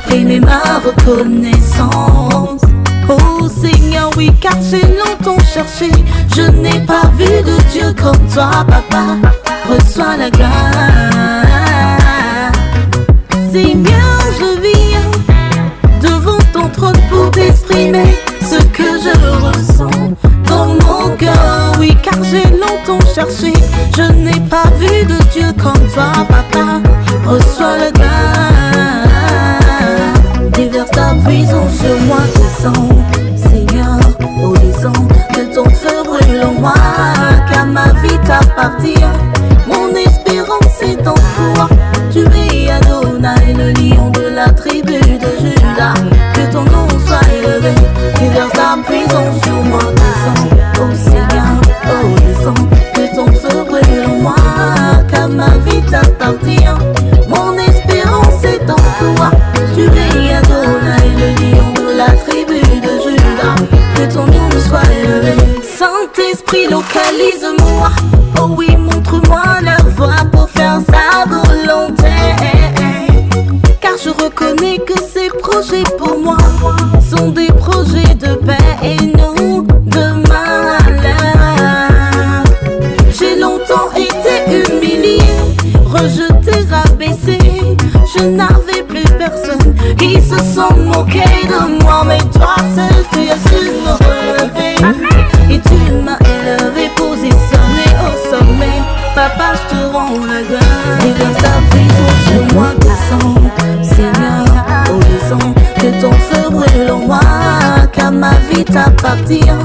exprimer ma reconnaissance. Oh Seigneur, oui, car j'ai longtemps cherché, je n'ai pas vu de Dieu comme toi, papa. Reçois la gloire. Seigneur, je viens devant ton trône pour t'exprimer ce que je ressens dans mon cœur. Oui, car j'ai longtemps cherché, je n'ai pas vu de Dieu comme toi, papa. Reçois la gloire. Déverse ta puissance sur moi, descends, Seigneur, oh descends, que ton feu brûle en moi, car ma vie t'appartient. Mon espérance est en toi. Tu es Adonai, le lion de la tribu de Juda. Que ton nom soit élevé. Déverse ta puissance sur moi, descends, oh Seigneur, oh descends, que ton feu brûle en moi, car ma vie t'appartient. Mon espérance est en toi. Tu es Adonai, le lion de la tribu de Juda. Que ton nom soit élevé. Saint-Esprit, localise-moi. Oh oui, montre-moi leur voie pour faire sa volonté. Car je reconnais que ces projets pour moi sont des projets de paix et non de malheur. J'ai longtemps été humilié, rejeté, rabaissé. Je n'avais plus personne, ils se sont moqués de moi. Mais toi seul, tu as su me relever. Et tu m'as élevé, positionné au sommet. Papa, je te rends la gloire. Déverse ta puissance sur moi, descends, Seigneur, oh descends, que ton feu brûle en moi, car ma vie t'appartient.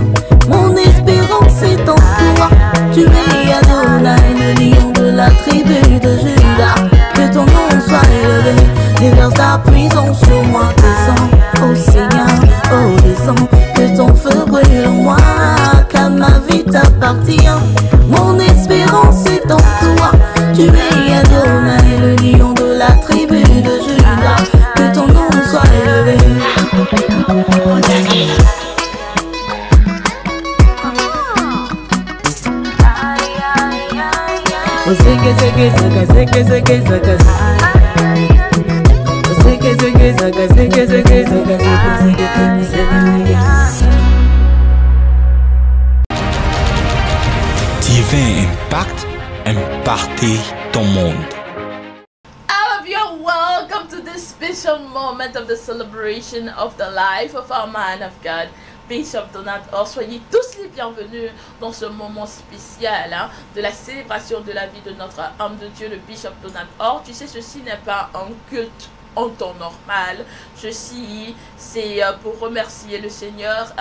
Mon espérance est en toi. Tu es Adonai, le lion de la tribu de Juda. Que ton nom soit élevé. Déverse ta puissance sur moi, descends, oh Seigneur, oh descends, que ton feu brûle en moi, car ma vie t'appartient. Mon espérance est en toi. Tu es Adonai, le lion de la tribu de Juda. Que ton nom soit élevé. Divin Impact, impacter ton monde. All of you are welcome to this special moment of the celebration of the life of our man of God, Bishop Donald Or. Soyez tous les bienvenus dans ce moment spécial de la célébration de la vie de notre homme de Dieu, le Bishop Donald Or. Tu sais, ceci n'est pas un culte en temps normal. Ceci, c'est pour remercier le Seigneur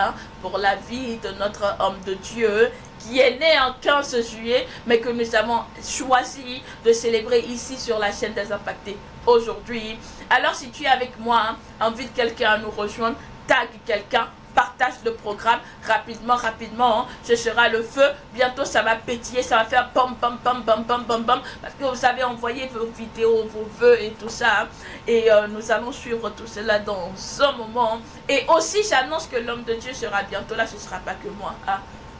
pour la vie de notre homme de Dieu qui est né en 15 juillet, mais que nous avons choisi de célébrer ici sur la chaîne des Impactés aujourd'hui. Alors si tu es avec moi, invite quelqu'un à nous rejoindre, tag quelqu'un, partage le programme rapidement, ce sera le feu. Bientôt ça va pétiller, ça va faire pam pam pam pam pam pam pam, parce que vous avez envoyé vos vidéos, vos vœux et tout ça, et nous allons suivre tout cela dans un moment. Et aussi j'annonce que l'homme de Dieu sera bientôt là, ce ne sera pas que moi.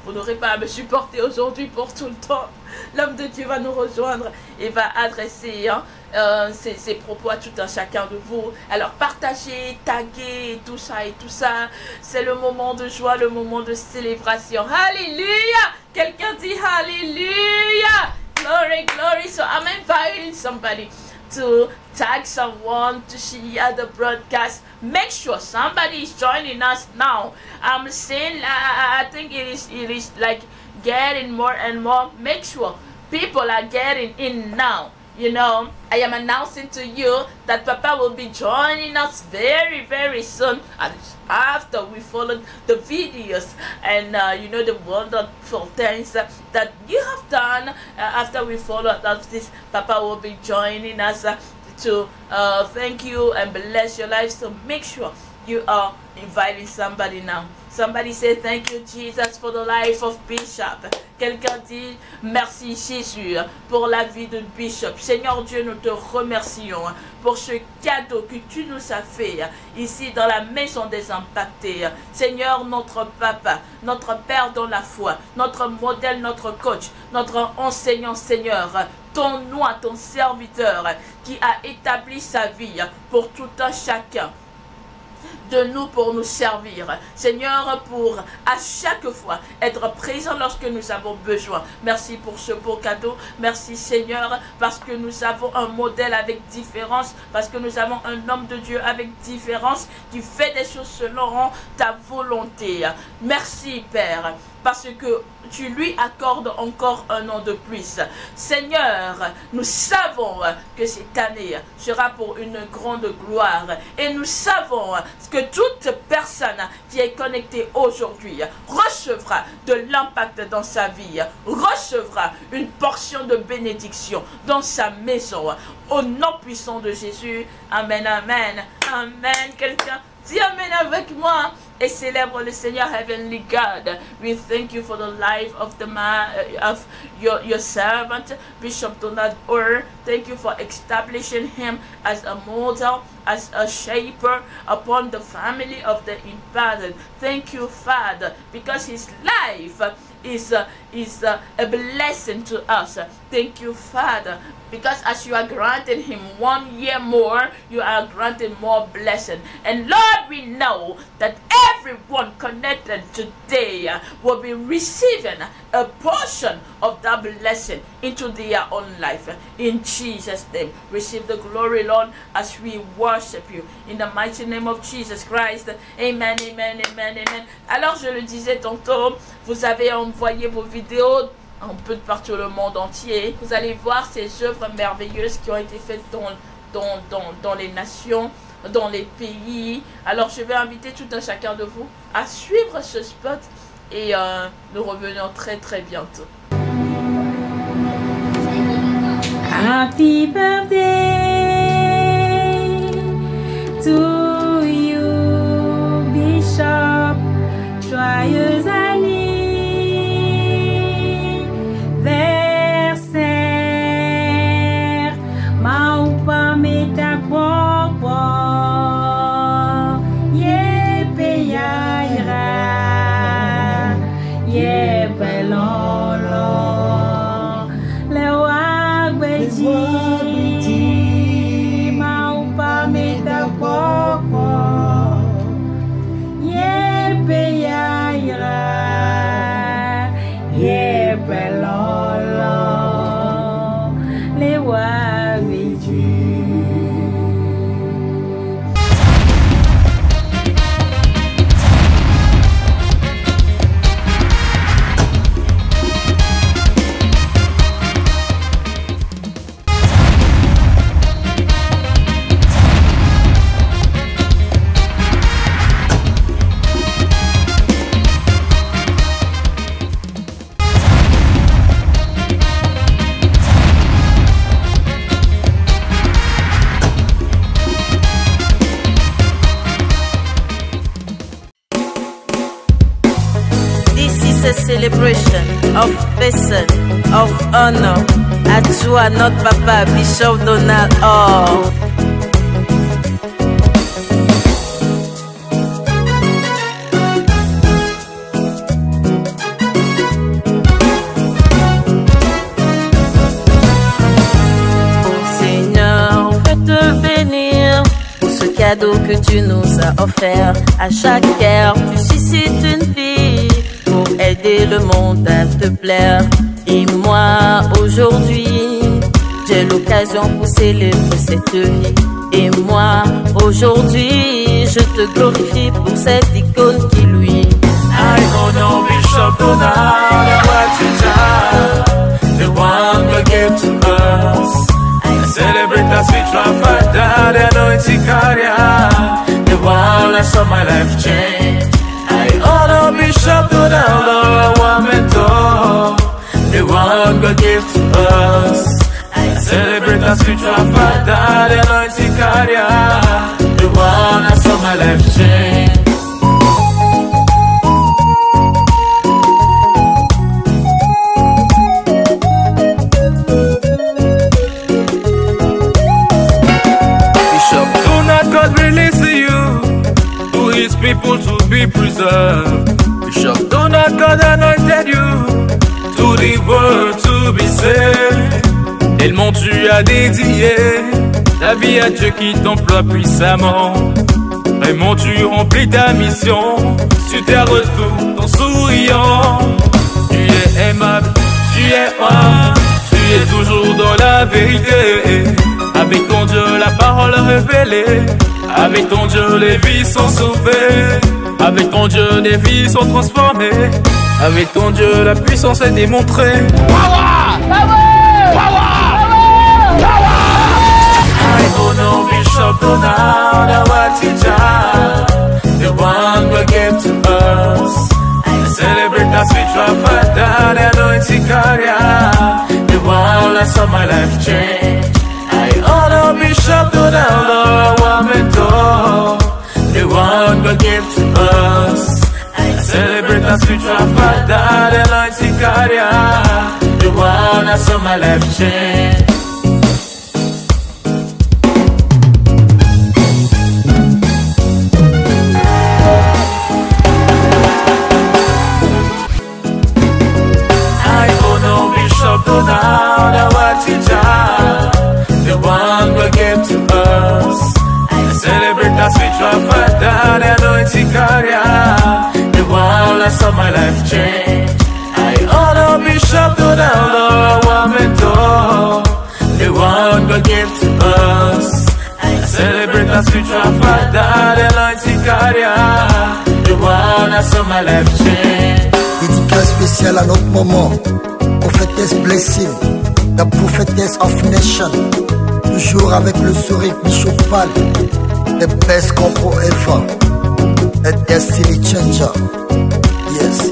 Vous n'aurez pas à me supporter aujourd'hui pour tout le temps. L'homme de Dieu va nous rejoindre et va adresser ses propos à tout un chacun de vous. Alors partagez, taguez, tout ça. C'est le moment de joie, le moment de célébration. Alléluia! Quelqu'un dit Alléluia! Glory, glory. So I'm inviting somebody to tag someone to share the broadcast. Make sure somebody is joining us now. I'm saying I think it is like getting more and more. Make sure people are getting in now. You know, I am announcing to you that Papa will be joining us very, very soon. And after we followed the videos and you know, the wonderful things that you have done, after we followed up this, Papa will be joining us to thank you and bless your life. So make sure you are inviting somebody now. Somebody say thank you Jesus for the life of Bishop. Quelqu'un dit merci Jésus pour la vie de Bishop. Seigneur Dieu, nous te remercions pour ce cadeau que tu nous as fait ici dans la maison des impactés. Seigneur, notre papa, notre père dans la foi, notre modèle, notre coach, notre enseignant, Seigneur, ton nom à ton serviteur qui a établi sa vie pour tout un chacun de nous pour nous servir. Seigneur, pour à chaque fois être présent lorsque nous avons besoin. Merci pour ce beau cadeau. Merci Seigneur, parce que nous avons un modèle avec différence, parce que nous avons un homme de Dieu avec différence qui fait des choses selon ta volonté. Merci Père, parce que tu lui accordes encore un an de plus. Seigneur, nous savons que cette année sera pour une grande gloire. Et nous savons que toute personne qui est connectée aujourd'hui recevra de l'impact dans sa vie, recevra une portion de bénédiction dans sa maison. Au nom puissant de Jésus, Amen, Amen, Amen. Quelqu'un dit Amen avec moi et célèbre le Seigneur Heavenly God. We thank you for the life of the man, of your servant, Bishop Donald Orr. Thank you for establishing him as a model, as a shaper upon the family of the impacted. Thank you, Father, because his life is a blessing to us. Thank you, Father, because as you are granting him 1 year more, you are granting more blessing. And Lord, we know that everyone connected today will be receiving a portion of that blessing into their own life. In Jesus' name, receive the glory, Lord, as we worship you. In the mighty name of Jesus Christ. Amen, amen, amen, amen. Alors, je le disais tantôt, vous avez envoyé vos vidéos un peu de partout le monde entier. Vous allez voir ces œuvres merveilleuses qui ont été faites dans les nations, dans les pays. Alors je vais inviter tout un chacun de vous à suivre ce spot et nous revenons très très bientôt. Happy birthday to you, Bishop. Joyeux celebration of person, of honor. À toi, notre papa, Bishop Donald Orr. Seigneur, on veut te bénir pour ce cadeau que tu nous as offert. À chaque ère, tu suscites une vie pour aider le monde à te plaire. Et moi, aujourd'hui, j'ai l'occasion pour célébrer cette vie. Et moi, aujourd'hui, je te glorifie pour cette icône qui lui. I honor Bishop Donald, what you done, the one that gave to us. I celebrate the spiritual father, the anointing carrier, the one that saw my life change. I honor Bishop Donald, our mentor, the one God gave to us. I celebrate the spiritual father, the anointing carrier, the one that saw my life change. be preserved. Bishop Donald, God anointed you to the world to be saved. Tellement tu as dédié ta vie à Dieu qui t'emploie puissamment. Vraiment tu remplis ta mission, sur tes retours en souriant. Tu es aimable, tu es humble, tu es toujours dans la vérité. Avec ton Dieu la parole révélée, avec ton Dieu les vies sont sauvées, avec ton Dieu les vies sont transformées, avec ton Dieu la puissance est démontrée. Wawa! Wawa! I honor Bishop Donald, our teacher, the one who gave to us. I celebrate our spiritual father, the anointing carrier, the one that saw my life change. I honor Bishop Donald, our mentor, the one who gave to us. I celebrate our spiritual father, the anointing carrier, the one that saw my life change. Donald, our teacher, the one who gave to us. I celebrate our spiritual father, the anointing carrier, the one that saw my life change. I honor Bishop Donald, our mentor, the one who gave to us. I celebrate our spiritual father, the anointing carrier, the one that saw my life change. Dédicace spéciale à notre moment. Prophétesse Blessing, la prophétesse of nation, toujours avec le sourire bichopal, the best compo ever, the destiny changer, yes.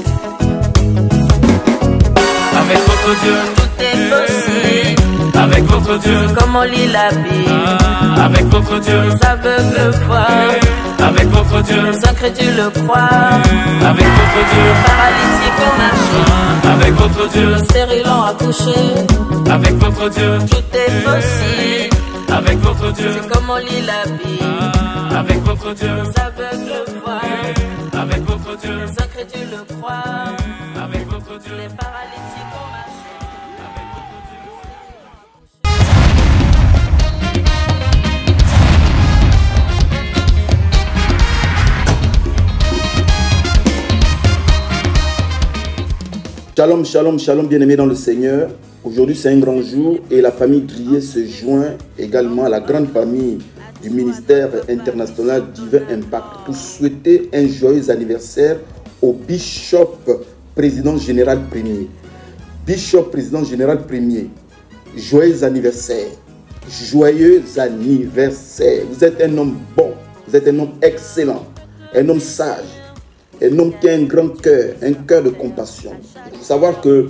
Avec votre Dieu, tout est possible. Avec votre Dieu, comme on lit la Bible. Avec votre Dieu, les aveugles voient. Avec votre Dieu, les incrédules croient. Avec votre Dieu, les paralytiques ont marché. Avec votre Dieu, les stériles ont accouché. Avec votre Dieu, tout est possible. Avec votre Dieu, c'est comme on lit la Bible. Avec votre Dieu, les aveugles voient. Avec votre Dieu, les incrédules croient. Avec votre Dieu, les paralytiques ont marché. Shalom, shalom, shalom, bien-aimés dans le Seigneur. Aujourd'hui, c'est un grand jour et la famille Drier se joint également à la grande famille du ministère international Divin Impact pour souhaiter un joyeux anniversaire au Bishop Président Général Premier. Bishop Président Général Premier, joyeux anniversaire. Joyeux anniversaire. Vous êtes un homme bon, vous êtes un homme excellent, un homme sage. Un homme qui a un grand cœur, un cœur de compassion. Il faut savoir que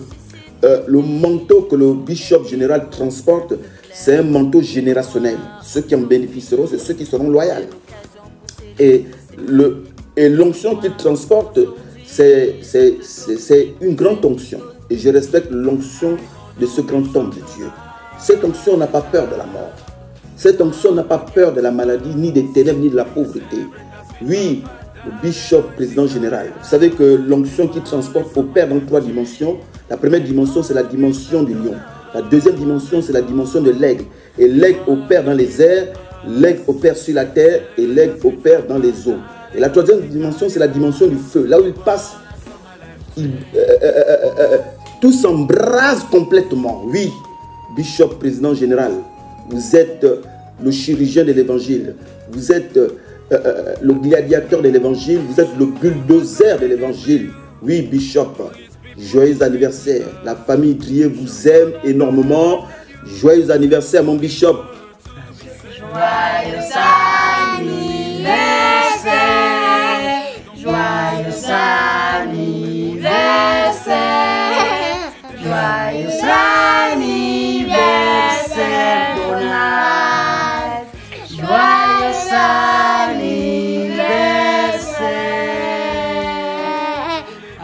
le manteau que le bishop général transporte, c'est un manteau générationnel. Ceux qui en bénéficieront, c'est ceux qui seront loyaux. Et l'onction qu'il transporte, c'est une grande onction. Et je respecte l'onction de ce grand homme de Dieu. Cette onction n'a pas peur de la mort. Cette onction n'a pas peur de la maladie, ni des ténèbres, ni de la pauvreté. Oui, le bishop président général. Vous savez que l'onction qui transporte opère dans 3 dimensions. La première dimension, c'est la dimension du lion. La deuxième dimension, c'est la dimension de l'aigle. Et l'aigle opère dans les airs, l'aigle opère sur la terre et l'aigle opère dans les eaux. Et la troisième dimension, c'est la dimension du feu. Là où il passe, tout s'embrase complètement. Oui, bishop président général, vous êtes le chirurgien de l'évangile. Vous êtes le gladiateur de l'évangile, vous êtes le bulldozer de l'évangile. Oui, Bishop, joyeux anniversaire. La famille Drier vous aime énormément. Joyeux anniversaire, mon Bishop. Joyeux anniversaire. Joyeux anniversaire. Joyeux anniversaire, Donald. Joyeux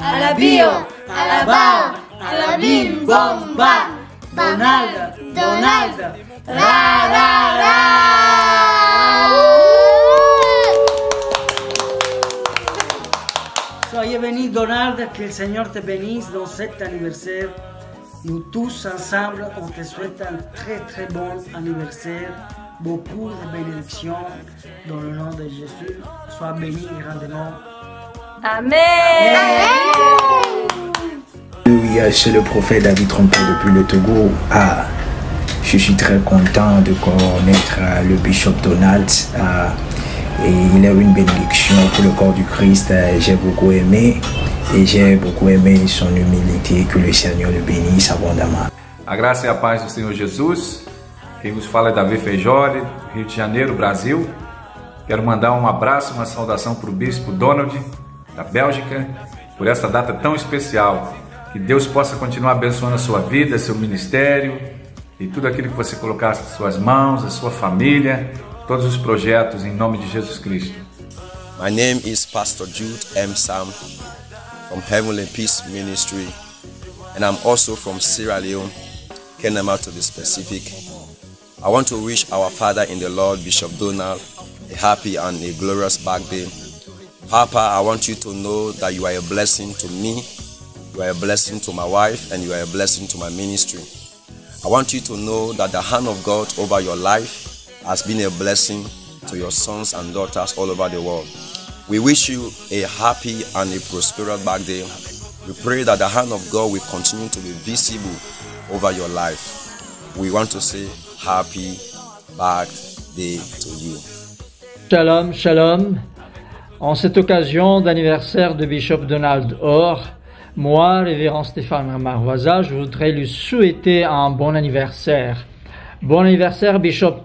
à la bio, à la barre, à la bim, bomba, Donald, Donald, ra, ra, ra. Ami Donald, que le Seigneur te bénisse dans cet anniversaire. Nous tous ensemble, on te souhaite un très bon anniversaire. Beaucoup de bénédictions dans le nom de Jésus. Sois béni grandement. Amen. Oui, c'est le prophète David Trompé depuis le Togo. Je suis très content de connaître le bishop Donald. Et il est une bénédiction pour le corps du Christ. J'ai beaucoup aimé. E j'ai beaucoup aimé son humilité, que le Senhor le bénisse abondamment. A graça e a paz do Senhor Jesus. Quem vos fala é Davi Feijoli, Rio de Janeiro, Brasil. Quero mandar um abraço, uma saudação para o Bispo Donald, da Bélgica, por essa data tão especial. Que Deus possa continuar abençoando a sua vida, seu ministério e tudo aquilo que você colocar nas suas mãos, a sua família, todos os projetos, em nome de Jesus Cristo. My name is Pastor Jude M. Sam from Heavenly Peace Ministry, and I'm also from Sierra Leone, Kenema to be specific. I want to wish our Father in the Lord, Bishop Donald, a happy and a glorious birthday. Papa, I want you to know that you are a blessing to me, you are a blessing to my wife, and you are a blessing to my ministry. I want you to know that the hand of God over your life has been a blessing to your sons and daughters all over the world. We wish you a happy and a prosperous birthday. We pray that the hand of God will continue to be visible over your life. We want to say happy birthday to you. Shalom, shalom. En cette occasion d'anniversaire de Bishop Donald Orr, moi, révérend Stéphane Marvoisa, je voudrais lui souhaiter un bon anniversaire. Bon anniversaire, Bishop,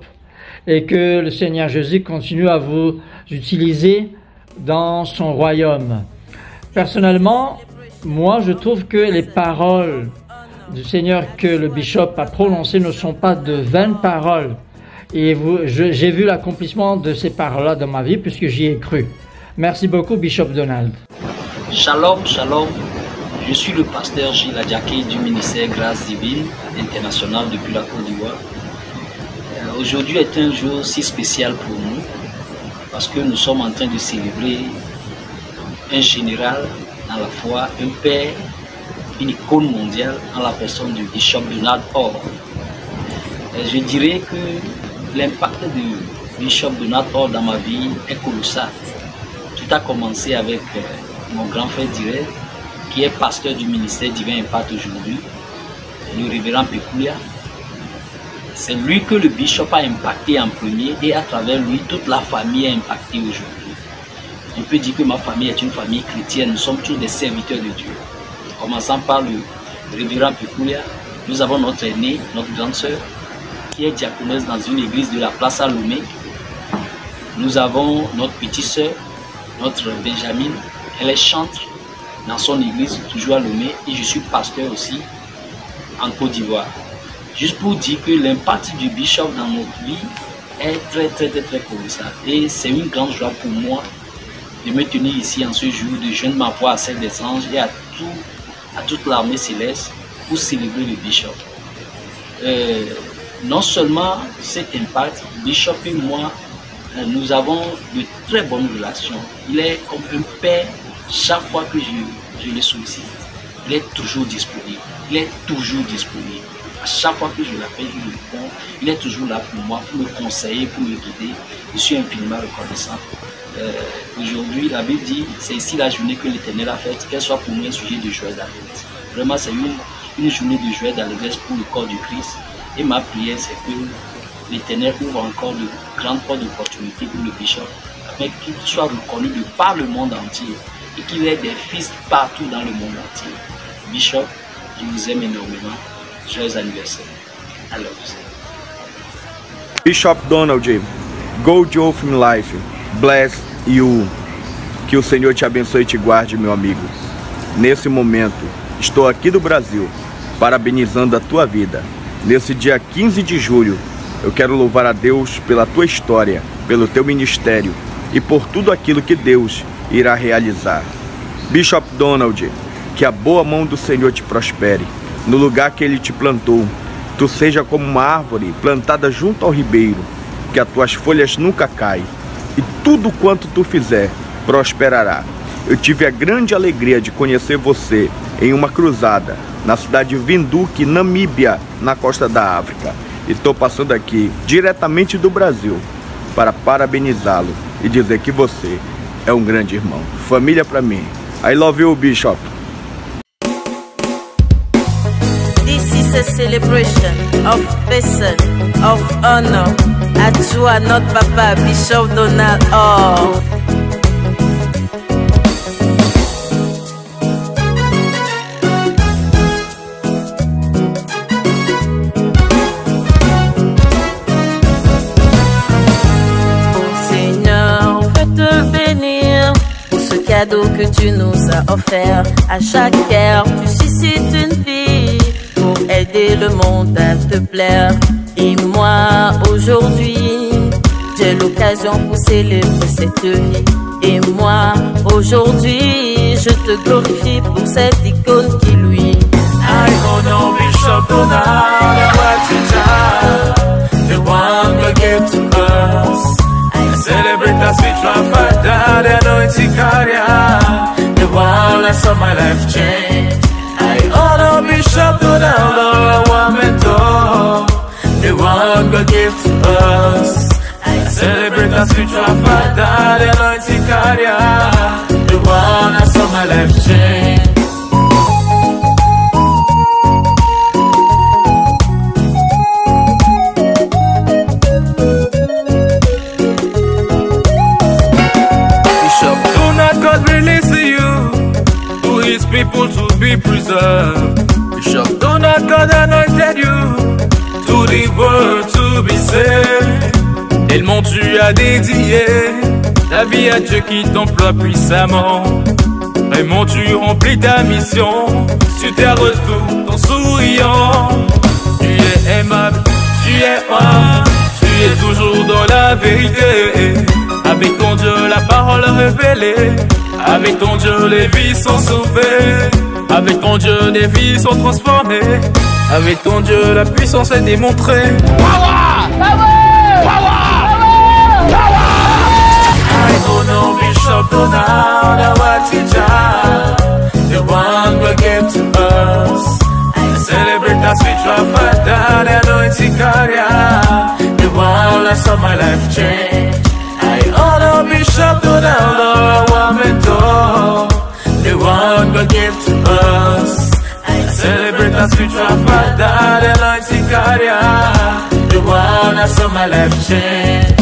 et que le Seigneur Jésus continue à vous utiliser dans son royaume. Personnellement, moi je trouve que les paroles du Seigneur que le bishop a prononcées ne sont pas de vaines paroles. Et j'ai vu l'accomplissement de ces paroles-là dans ma vie puisque j'y ai cru. Merci beaucoup, Bishop Donald. Shalom, shalom. Je suis le pasteur Gilles Adjaké du ministère Grâce Divine International depuis la Côte d'Ivoire. Aujourd'hui est un jour si spécial pour nous, parce que nous sommes en train de célébrer un général dans la foi, un père, une icône mondiale en la personne du Bishop Donald Orr. Je dirais que l'impact du Bishop Donald Orr dans ma vie est colossal. Tout a commencé avec mon grand frère direct, qui est pasteur du ministère Divin Impact aujourd'hui, le révérend Péculia. C'est lui que le bishop a impacté en premier et à travers lui, toute la famille est impactée aujourd'hui. On peut dire que ma famille est une famille chrétienne, nous sommes tous des serviteurs de Dieu. Commençant par le révérend Péculia, nous avons notre aînée, notre grande sœur, qui est diaconesse dans une église de la place à Lomé. Nous avons notre petite sœur, notre Benjamin, elle est chantre dans son église, toujours à Lomé, et je suis pasteur aussi en Côte d'Ivoire. Juste pour dire que l'impact du bishop dans notre vie est très colossal. Et c'est une grande joie pour moi de me tenir ici en ce jour, de joindre ma voix à celle des anges et à toute l'armée céleste pour célébrer le bishop. Non seulement cet impact, Bishop et moi, nous avons de très bonnes relations. Il est comme un père, chaque fois que je le sollicite, il est toujours disponible. Il est toujours disponible. À chaque fois que je l'appelle, je le réponds. Il est toujours là pour moi, pour me conseiller, pour me guider. Je suis infiniment reconnaissant. Aujourd'hui, la Bible dit, c'est ici la journée que l'Éternel a faite, qu'elle soit pour nous un sujet de joie d'allégresse. Vraiment, c'est une journée de joie d'allégresse pour le corps du Christ. Et ma prière, c'est que l'Éternel ouvre encore de grandes portes d'opportunités pour le bishop, afin qu'il soit reconnu par le monde entier et qu'il ait des fils partout dans le monde entier. Bishop, je vous aime énormément. Joyeux anniversaire. I love you. Bishop Donald, go Joe from life. Bless you. Que o Senhor te abençoe e te guarde, meu amigo. Nesse momento, estou aqui do Brasil, parabenizando a tua vida. Nesse dia 15 de julho, eu quero louvar a Deus pela tua história, pelo teu ministério e por tudo aquilo que Deus irá realizar. Bishop Donald, que a boa mão do Senhor te prospere. No lugar que Ele te plantou, tu seja como uma árvore plantada junto ao ribeiro, que as tuas folhas nunca caem, e tudo quanto tu fizer prosperará. eu tive a grande alegria de conhecer você em uma cruzada na cidade de Windhoek, Namíbia, na costa da África. E estou passando aqui diretamente do Brasil para parabenizá-lo e dizer que você é um grande irmão. Família para mim. I love you, Bishop. This is a celebration of person, of honor. À toi, notre papa, Bishop Donald Orr. Cadeau que tu nous as offert. À chaque ère, tu suscites une vie pour aider le monde à te plaire. Et moi, aujourd'hui, j'ai l'occasion pour célébrer cette vie. Et moi, aujourd'hui, je te glorifie pour cette icône qui lui. I honor Bishop Donald, the one who gave to us. Celebrate the spiritual father, the anointing carrier, the one that saw my life change. I honor Bishop Donald, our mentor, the one God gave to us. I celebrate the spiritual father, the anointing carrier, the one that saw my life change. People to be preserved. Bishop Donald, God anointed you to the world to be saved. Tellement tu as dédié ta vie à Dieu qui t'emploie puissamment. Vraiment tu remplis ta mission sur tes retours en souriant. Tu es aimable, tu es humble, tu es toujours dans la vérité. Avec ton Dieu la parole révélée. Avec ton Dieu, les vies sont sauvées. Avec ton Dieu, les vies sont transformées. Avec ton Dieu, la puissance est démontrée. Wawa! Wawa! I honor Bishop Donald, our teacher, the one who gave to us. I celebrate the spiritual father, the anointing carrier, the one that saw my life change. I honor Bishop Donald, our mentor, the one God gave to us. I celebrate the spiritual father, the anointing carrier, the one that saw my life change.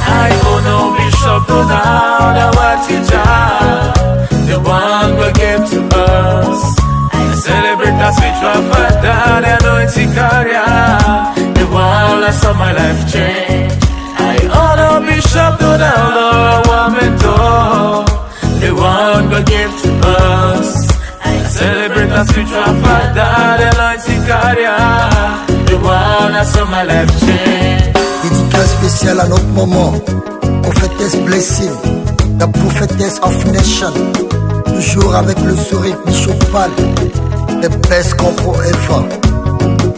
I honor Bishop Donald, our teacher, the one who gave to us. I celebrate the spiritual father, the anointing carrier, the one that saw my life change. I honor Bishop Donald, our mentor, the one who gave to us. I celebrate the spiritual father, the anointing carrier, the one that saw my life change. Dédicace spéciale à notre maman, prophétesse Blessing, la prophétesse of nation. Toujours avec le sourire bichopal, the best compo ever,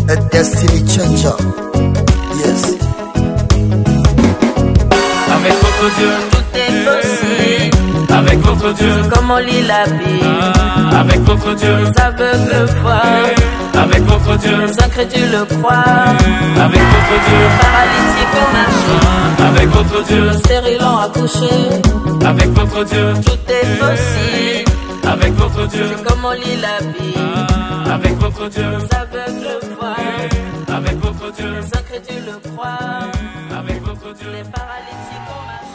the destiny changer. Yes. Avec votre Dieu, tout est possible. Avec votre Dieu, comme on lit la Bible. Avec votre Dieu, les aveugles voient. Avec votre Dieu, les incrédules croient. Avec votre Dieu, les paralytiques marchent. Avec votre Dieu, les stériles ont accouché. Avec votre Dieu, tout est possible. Avec votre Dieu, c'est comme on lit la Bible. Avec votre Dieu, les aveugles voient. Avec votre Dieu, les incrédules croient. Avec votre Dieu, les paralytiques ont marché.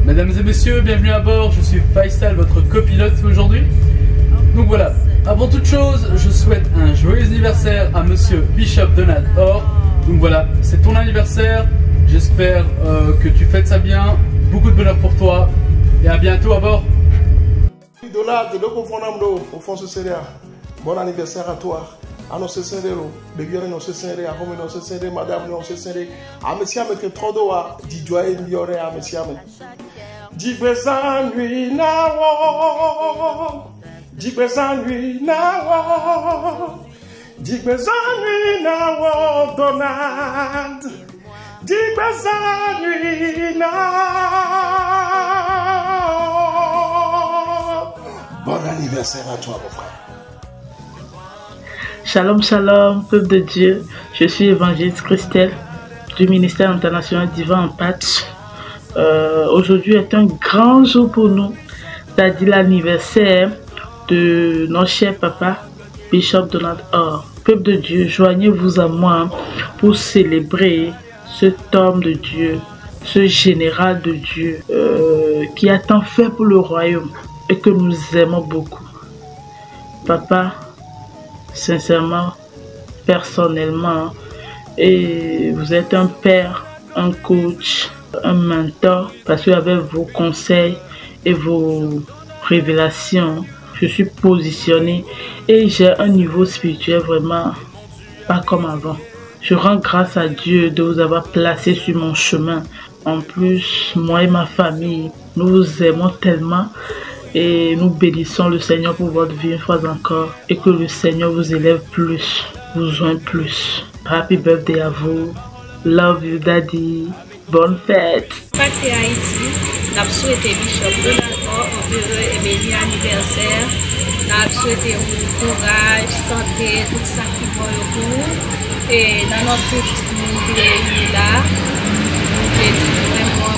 Mesdames et messieurs, bienvenue à bord, je suis Faisal, votre copilote aujourd'hui. Donc voilà, avant toute chose, je souhaite un joyeux anniversaire à monsieur Bishop Donald Orr. Donc voilà, c'est ton anniversaire, j'espère que tu fêtes ça bien, beaucoup de bonheur pour toi et à bientôt à bord. Donald, bon anniversaire à toi. A nosso sendero, bebione nosso sendero, a home nosso sendero, madame nosso sendero. A messiame que todo a di joie migliore a messiame. Di questa nuit na Digbezanui nawo, Digbezanui nawo Donald, Digbezanui nawo. Bon anniversaire à toi mon frère. Shalom, shalom, peuple de Dieu. Je suis évangéliste Christelle du ministère international Divin Patch. Aujourd'hui est un grand jour pour nous, c'est-à-dire l'anniversaire de notre cher papa, Bishop Donald Orr. Peuple de Dieu, joignez-vous à moi pour célébrer cet homme de Dieu, ce général de Dieu qui a tant fait pour le royaume et que nous aimons beaucoup. Papa, sincèrement, personnellement, et vous êtes un père, un coach, un mentor, parce qu'avec vos conseils et vos révélations, je suis positionnée et j'ai un niveau spirituel vraiment pas comme avant. Je rends grâce à Dieu de vous avoir placé sur mon chemin. En plus, moi et ma famille, nous vous aimons tellement et nous bénissons le Seigneur pour votre vie une fois encore et que le Seigneur vous élève plus, vous joigne plus. Happy birthday à vous. Love you, Daddy. Bonne fête. Patrie Haïti, nous avons souhaité Bishop Donald Orr un heureux et béni anniversaire. Nous avons souhaité courage, santé, tout ça qui va au bout. Et dans notre tout monde là, nous voulons vraiment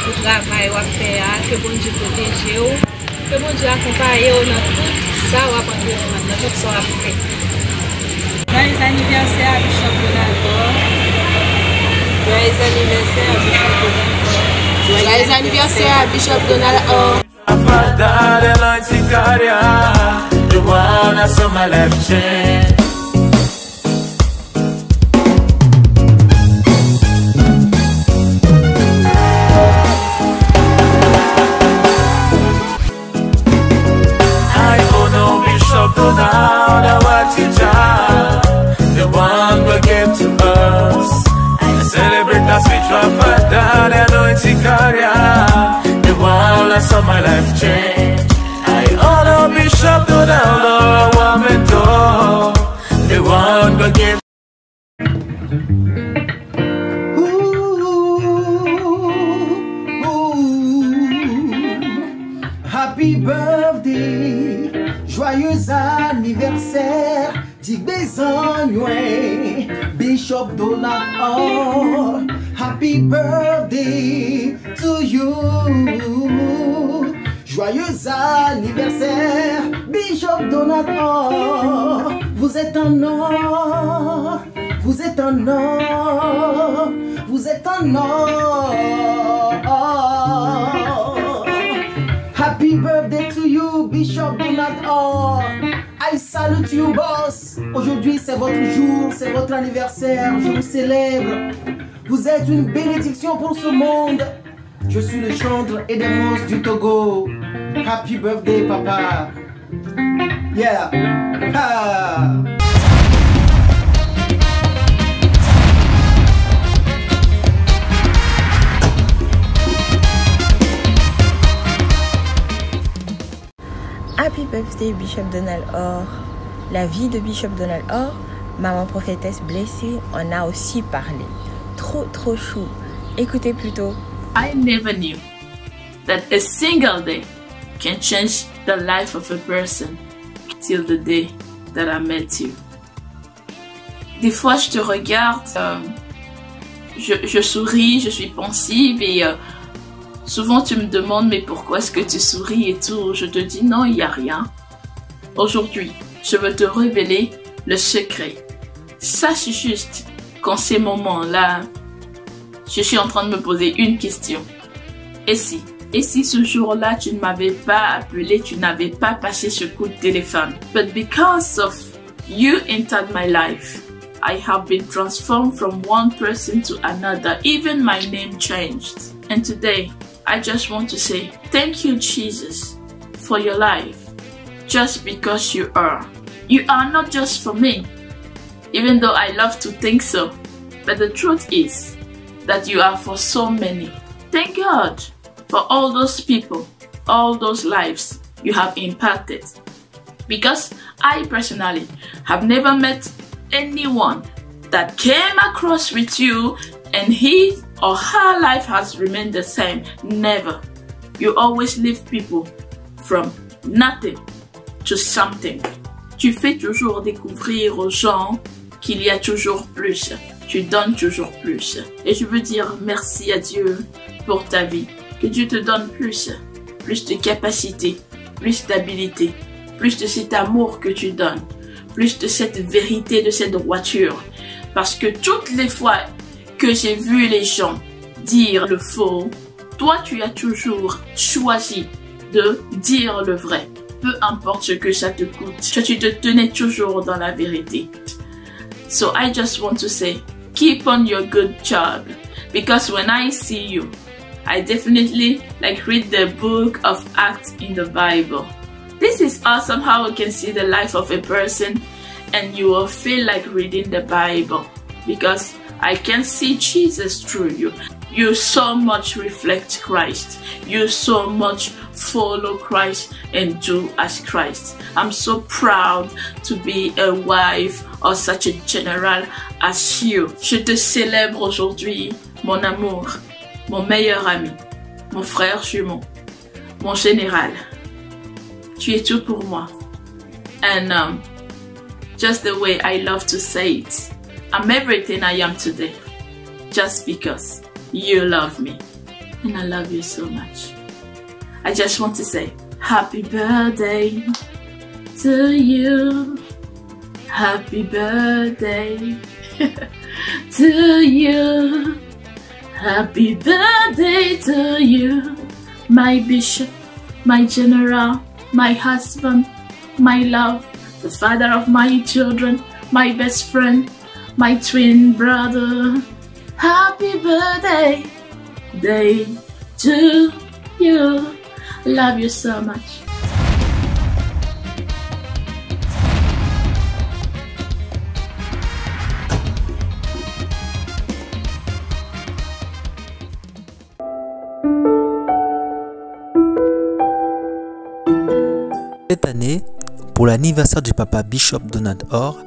pour le travail à faire, que bon Dieu protège, que bon Dieu accompagne dans tout ça, on va prendre dans tout ça après. Joyeux anniversaire à Bishop Donald Orr. Joyeux anniversaire à Bishop Donald Orr. Saw my life change. I honor Bishop Donald Orr, one mentor, the one God gave. Happy birthday, joyeux anniversaire, Digbezanui, Bishop Donald Orr. Happy birthday to you. Joyeux anniversaire, Bishop Donald Orr. Vous êtes un or, vous êtes un or, vous êtes un or. Happy birthday to you, Bishop Donald Orr. I salute you, boss. Aujourd'hui, c'est votre jour, c'est votre anniversaire. Je vous célèbre. Vous êtes une bénédiction pour ce monde. Je suis le chantre et des monstres du Togo. Happy birthday, papa. Yeah. Ah. Happy birthday, Bishop Donald Orr. La vie de Bishop Donald Orr, maman prophétesse blessée, en a aussi parlé. Trop chou. Écoutez plutôt. I never knew that a single day can change the life of a person till the day that I met you. Des fois, je te regarde, je souris, je suis pensive et souvent tu me demandes mais pourquoi est-ce que tu souris et tout. Je te dis non, il n'y a rien. Aujourd'hui, je veux te révéler le secret. Sache juste qu'en ces moments-là, je suis en train de me poser une question. Et si ce jour-là, tu ne m'avais pas appelé, tu n'avais pas passé ce coup de téléphone. But because of you entered my life, I have been transformed from one person to another. Even my name changed. And today, I just want to say, thank you, Jesus, for your life. Just because you are. You are not just for me, even though I love to think so. But the truth is that you are for so many. Thank God for all those people, all those lives you have impacted. Because I personally have never met anyone that came across with you and his or her life has remained the same. Never. You always lift people from nothing to something. Tu fais toujours découvrir aux gens qu'il y a toujours plus. Tu donnes toujours plus. Et je veux dire merci à Dieu pour ta vie. Que Dieu te donne plus de capacité, plus d'habilité, plus de cet amour que tu donnes, plus de cette vérité, de cette droiture. Parce que toutes les fois que j'ai vu les gens dire le faux, toi tu as toujours choisi de dire le vrai. Peu importe ce que ça te coûte, tu te tenais toujours dans la vérité. So I just want to say, keep on your good job. Because when I see you, I definitely read the book of Acts in the Bible. This is awesome how you can see the life of a person and you will feel like reading the Bible. Because I can see Jesus through you. You so much reflect Christ. You so much follow Christ and do as Christ. I'm so proud to be a wife of such a general as you. Je te célèbre aujourd'hui, mon amour, mon meilleur ami, mon frère jumeau, mon général. Tu es tout pour moi. And just the way I love to say it, I'm everything I am today. Just because you love me. And I love you so much. I just want to say happy birthday to you. Happy birthday to you. Happy birthday to you. My bishop, my general, my husband, my love, the father of my children, my best friend, my twin brother. Happy birthday day to you. Love you so much. Cette année, pour l'anniversaire du papa Bishop Donald Orr,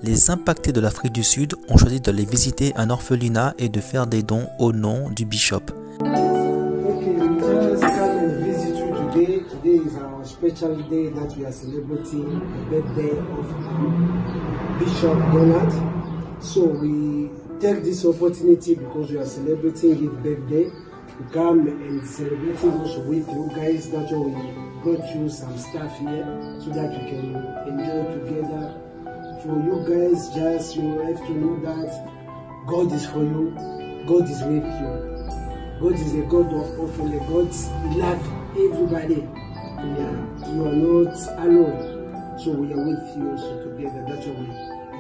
les impactés de l'Afrique du Sud ont choisi d'aller visiter un orphelinat et de faire des dons au nom du Bishop. Today is our special day that we are celebrating the birthday of Bishop Donald. So we take this opportunity because we are celebrating his birthday to come and celebrating also with you guys. That's why we brought you some stuff here so that you can enjoy together. For you guys, just you have to know that God is for you, God is with you. God is a God of offering, God loves everybody. You are not alone. So we are with you also together. That's why we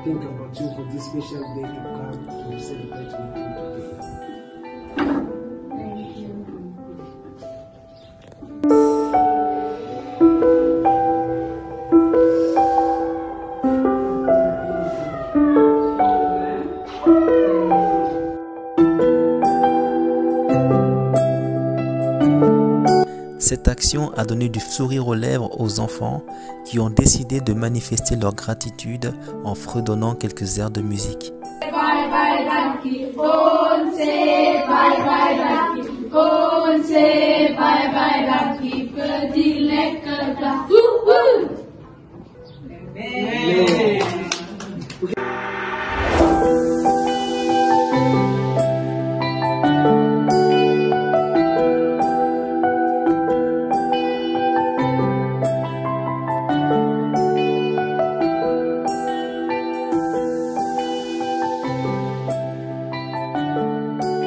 think about you for this special day to come to celebrate with you together. Thank you. Cette action a donné du sourire aux lèvres aux enfants qui ont décidé de manifester leur gratitude en fredonnant quelques airs de musique. Bye bye Lucky, don't say bye bye Lucky, don't say bye bye Lucky, petit lekker dag. Amen.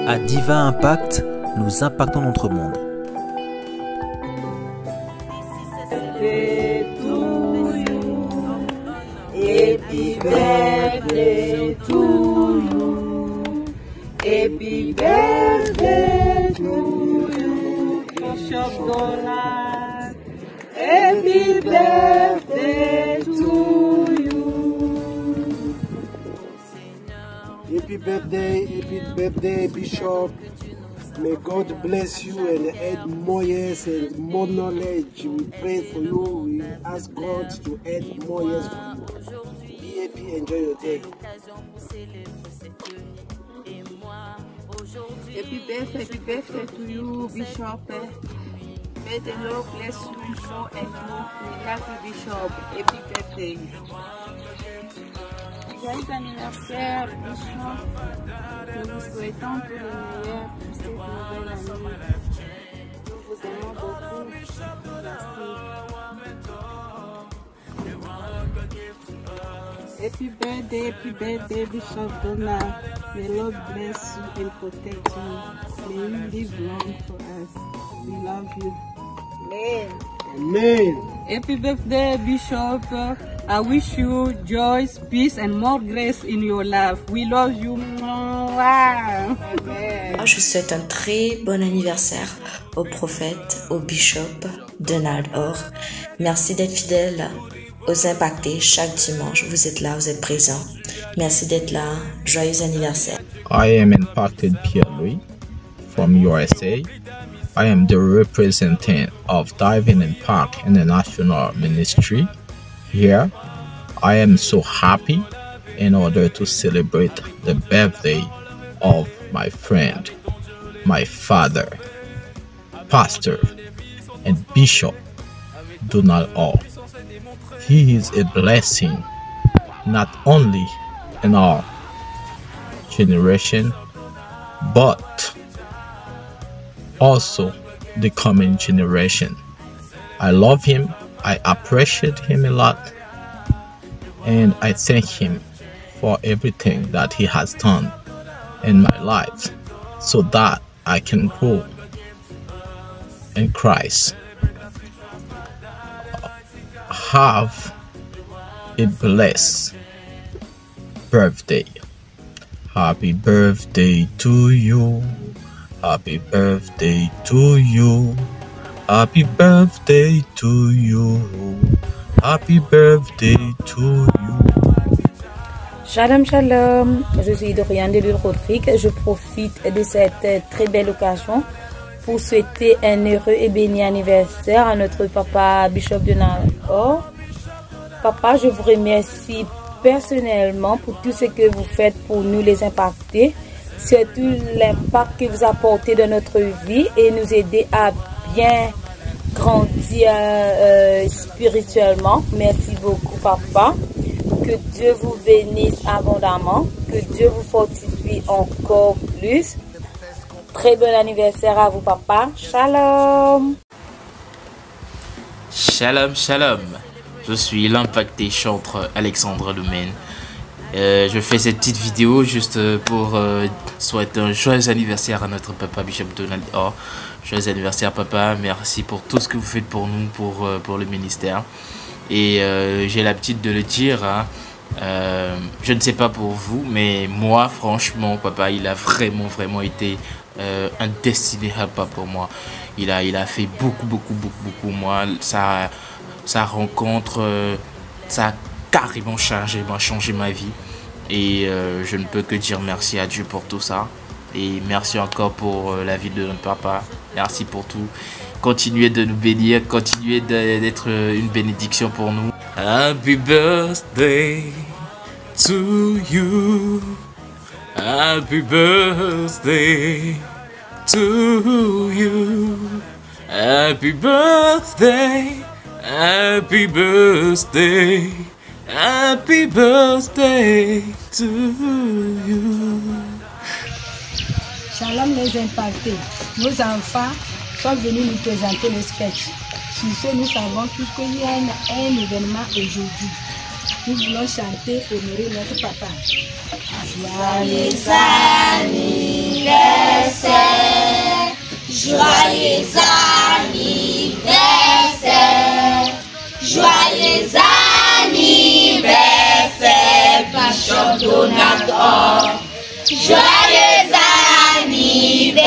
À Diva Impact, nous impactons notre monde. Happy birthday to you. Happy birthday to you, Bishop Donald. Happy birthday to you. Happy birthday, Bishop. May God bless you and add more years and more knowledge. We pray for you. We ask God to add more years for you. Be happy, enjoy your day. Happy birthday to you, Bishop. May the Lord bless you more and more. We love you, Bishop. Happy birthday. Joyeux anniversaire, Bishop. Nous vous souhaitons tout le meilleur pour cette nouvelle année. Nous vous aimons beaucoup. Merci. Happy birthday, Bishop Donald. May Lord bless you and protect you. May you live long for us. We love you. Amen. Amen. Happy birthday, Bishop. I wish you joy, peace, and more grace in your life. We love you. Amen. Je souhaite un très bon anniversaire au prophète, au bishop Donald Orr. Merci d'être fidèle aux impactés chaque dimanche. Vous êtes là, vous êtes présents. Merci d'être là. Joyeux anniversaire. I am Impacted Pierre-Louis from USA. I am the representative of Diving Impact International Ministry. Here, I am so happy in order to celebrate the birthday of my friend, my father, pastor, and Bishop Donald Orr. He is a blessing not only in our generation, but also the coming generation. I love him, I appreciate him a lot, and I thank him for everything that he has done in my life so that I can grow in Christ. Have a blessed birthday. Happy birthday to you. Happy birthday to you. Happy birthday to you. Happy birthday to you. Shalom, shalom. Je suis Dorian Delul-Rodrigue. Je profite de cette très belle occasion pour souhaiter un heureux et béni anniversaire à notre papa Bishop Donald Orr. Papa, je vous remercie personnellement pour tout ce que vous faites pour nous les impactés, surtout l'impact que vous apportez dans notre vie et nous aider à bien grandir spirituellement. Merci beaucoup, papa. Que Dieu vous bénisse abondamment, que Dieu vous fortifie encore plus. Très bon anniversaire à vous, papa. Shalom. Shalom, shalom. Je suis l'impacté chantre Alexandre Lumen. Je fais cette petite vidéo juste pour souhaiter un joyeux anniversaire à notre papa Bishop Donald Orr. Joyeux anniversaire, papa. Merci pour tout ce que vous faites pour nous, pour le ministère. Et j'ai l'habitude de le dire, hein, je ne sais pas pour vous, mais moi, franchement, papa, il a vraiment été un destiny helper pour moi. Il a fait beaucoup. Moi, sa rencontre, ça a carrément changé ma vie. Et je ne peux que dire merci à Dieu pour tout ça. Et merci encore pour la vie de notre papa. Merci pour tout. Continuez de nous bénir, continuez d'être une bénédiction pour nous. Happy birthday to you. Happy birthday to you. Happy birthday. Happy birthday. Happy birthday to you. Shalom les impactés. Nos enfants sont venus nous présenter le sketch. Sur ce, nous savons tous qu'il y a un événement aujourd'hui. Nous voulons chanter pour honorer notre papa. Joyeux anniversaire, joyeux anniversaire, joyeux anniversaire, Bishop Donald Orr. Joyeux anniversaire,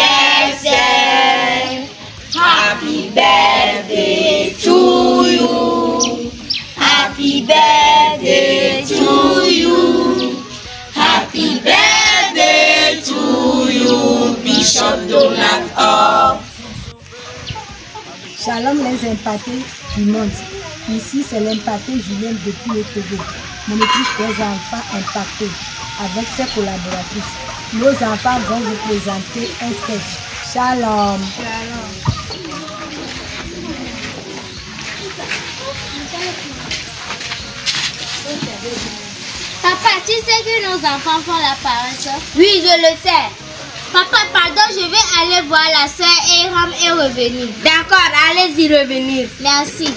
happy birthday to you, happy birthday to you, happy birthday to you, Bishop Donald sommes les impactés du monde. Ici, c'est l'impacté Julien depuis le Togo. Mon équipe des enfants impactés avec ses collaboratrices. Nos enfants vont vous présenter un sketch. Shalom. Papa, tu sais que nos enfants font la paresse? Oui, je le sais. Papa, pardon, je vais aller voir la sœur Aram et revenir. D'accord, allez-y revenir. Merci.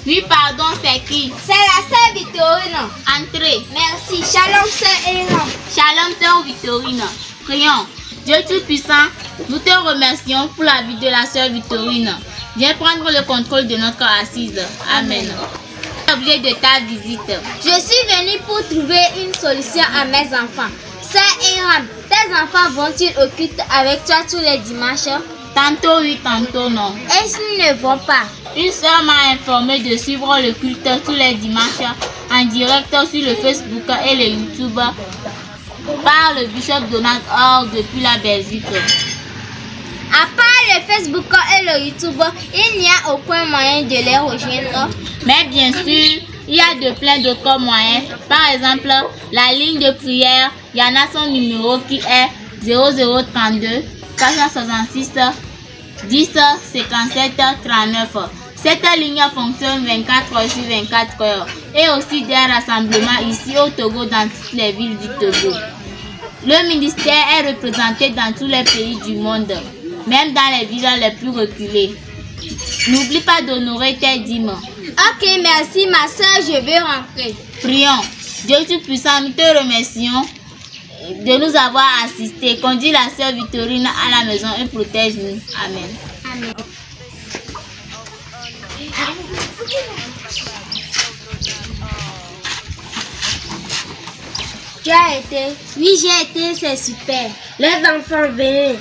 Oui, pardon, c'est qui? C'est la sœur Victorine. Entrez. Merci. Shalom, sœur Aram. Shalom, sœur Victorine. Prions. Dieu Tout-Puissant, nous te remercions pour la vie de la sœur Victorine. Viens prendre le contrôle de notre assise. Amen. Objet de ta visite. Je suis venue pour trouver une solution à mes enfants. Sœur Aram, tes enfants vont-ils au culte avec toi tous les dimanches? Tantôt oui, tantôt non. Et s'ils ne vont pas? Une sœur m'a informé de suivre le culte tous les dimanches en direct sur le Facebook et le YouTube par le Bishop Donald Or depuis la Belgique. À part le Facebook et le YouTube, il n'y a aucun moyen de les rejoindre. Mais bien sûr, il y a de plein d'autres moyens. Par exemple, la ligne de prière, il y en a son numéro qui est 0032 466 10 57 39. Cette ligne fonctionne 24 heures sur 24 heures et aussi des rassemblements ici au Togo dans toutes les villes du Togo. Le ministère est représenté dans tous les pays du monde, même dans les villes les plus reculées. N'oublie pas d'honorer tes dîmes. Ok, merci ma soeur, je vais rentrer. Prions. Dieu Tout-Puissant, nous te remercions de nous avoir assistés. Conduis la sœur Victorine à la maison et protège-nous. Amen. Amen. Tu as été? Oui, j'ai été, c'est super. Les enfants, venez.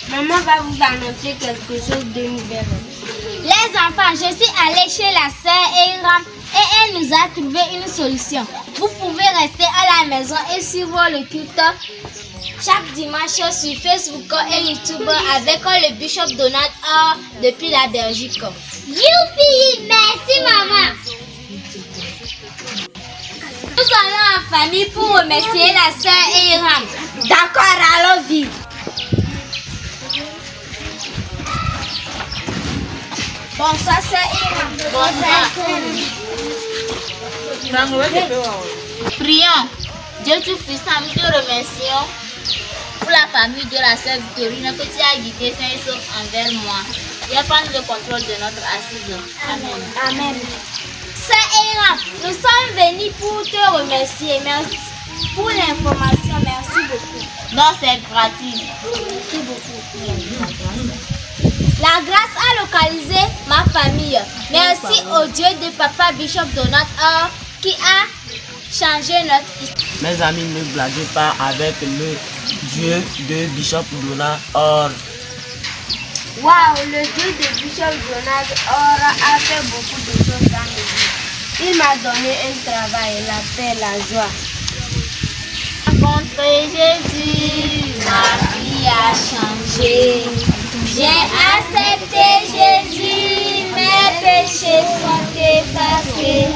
Maman va vous annoncer quelque chose de nouvel. Les enfants, je suis allée chez la sœur Aram et elle nous a trouvé une solution. Vous pouvez rester à la maison et suivre le culte chaque dimanche sur Facebook et YouTube avec le Bishop Donald Or depuis la Belgique. Youpi! Merci maman! Nous allons en famille pour remercier la sœur Aram. D'accord, allons vite. Bonsoir sœur Aram. Bonsoir. Prions. Dieu Tout-Puissant, nous te remercions pour la famille de la sœur Victorine que tu as guidée sain et sauf envers moi. Viens prendre le contrôle de notre assise. Amen. Amen. Sœur Aram, nous sommes venus pour te remercier. Merci pour l'information. Merci beaucoup. Non, c'est gratuit. Merci beaucoup. La grâce a localisé ma famille. Merci au Dieu de Papa Bishop Donald Or qui a changé notre histoire. Mes amis, ne blaguez pas avec le Dieu de Bishop Donald Or. Waouh, le Dieu de Bishop Donald Or a fait beaucoup de choses dans ma vie. Il m'a donné un travail, la paix, la joie. Rencontrer Jésus, ma vie a changé. J'ai accepté Jésus, mes péchés sont effacés.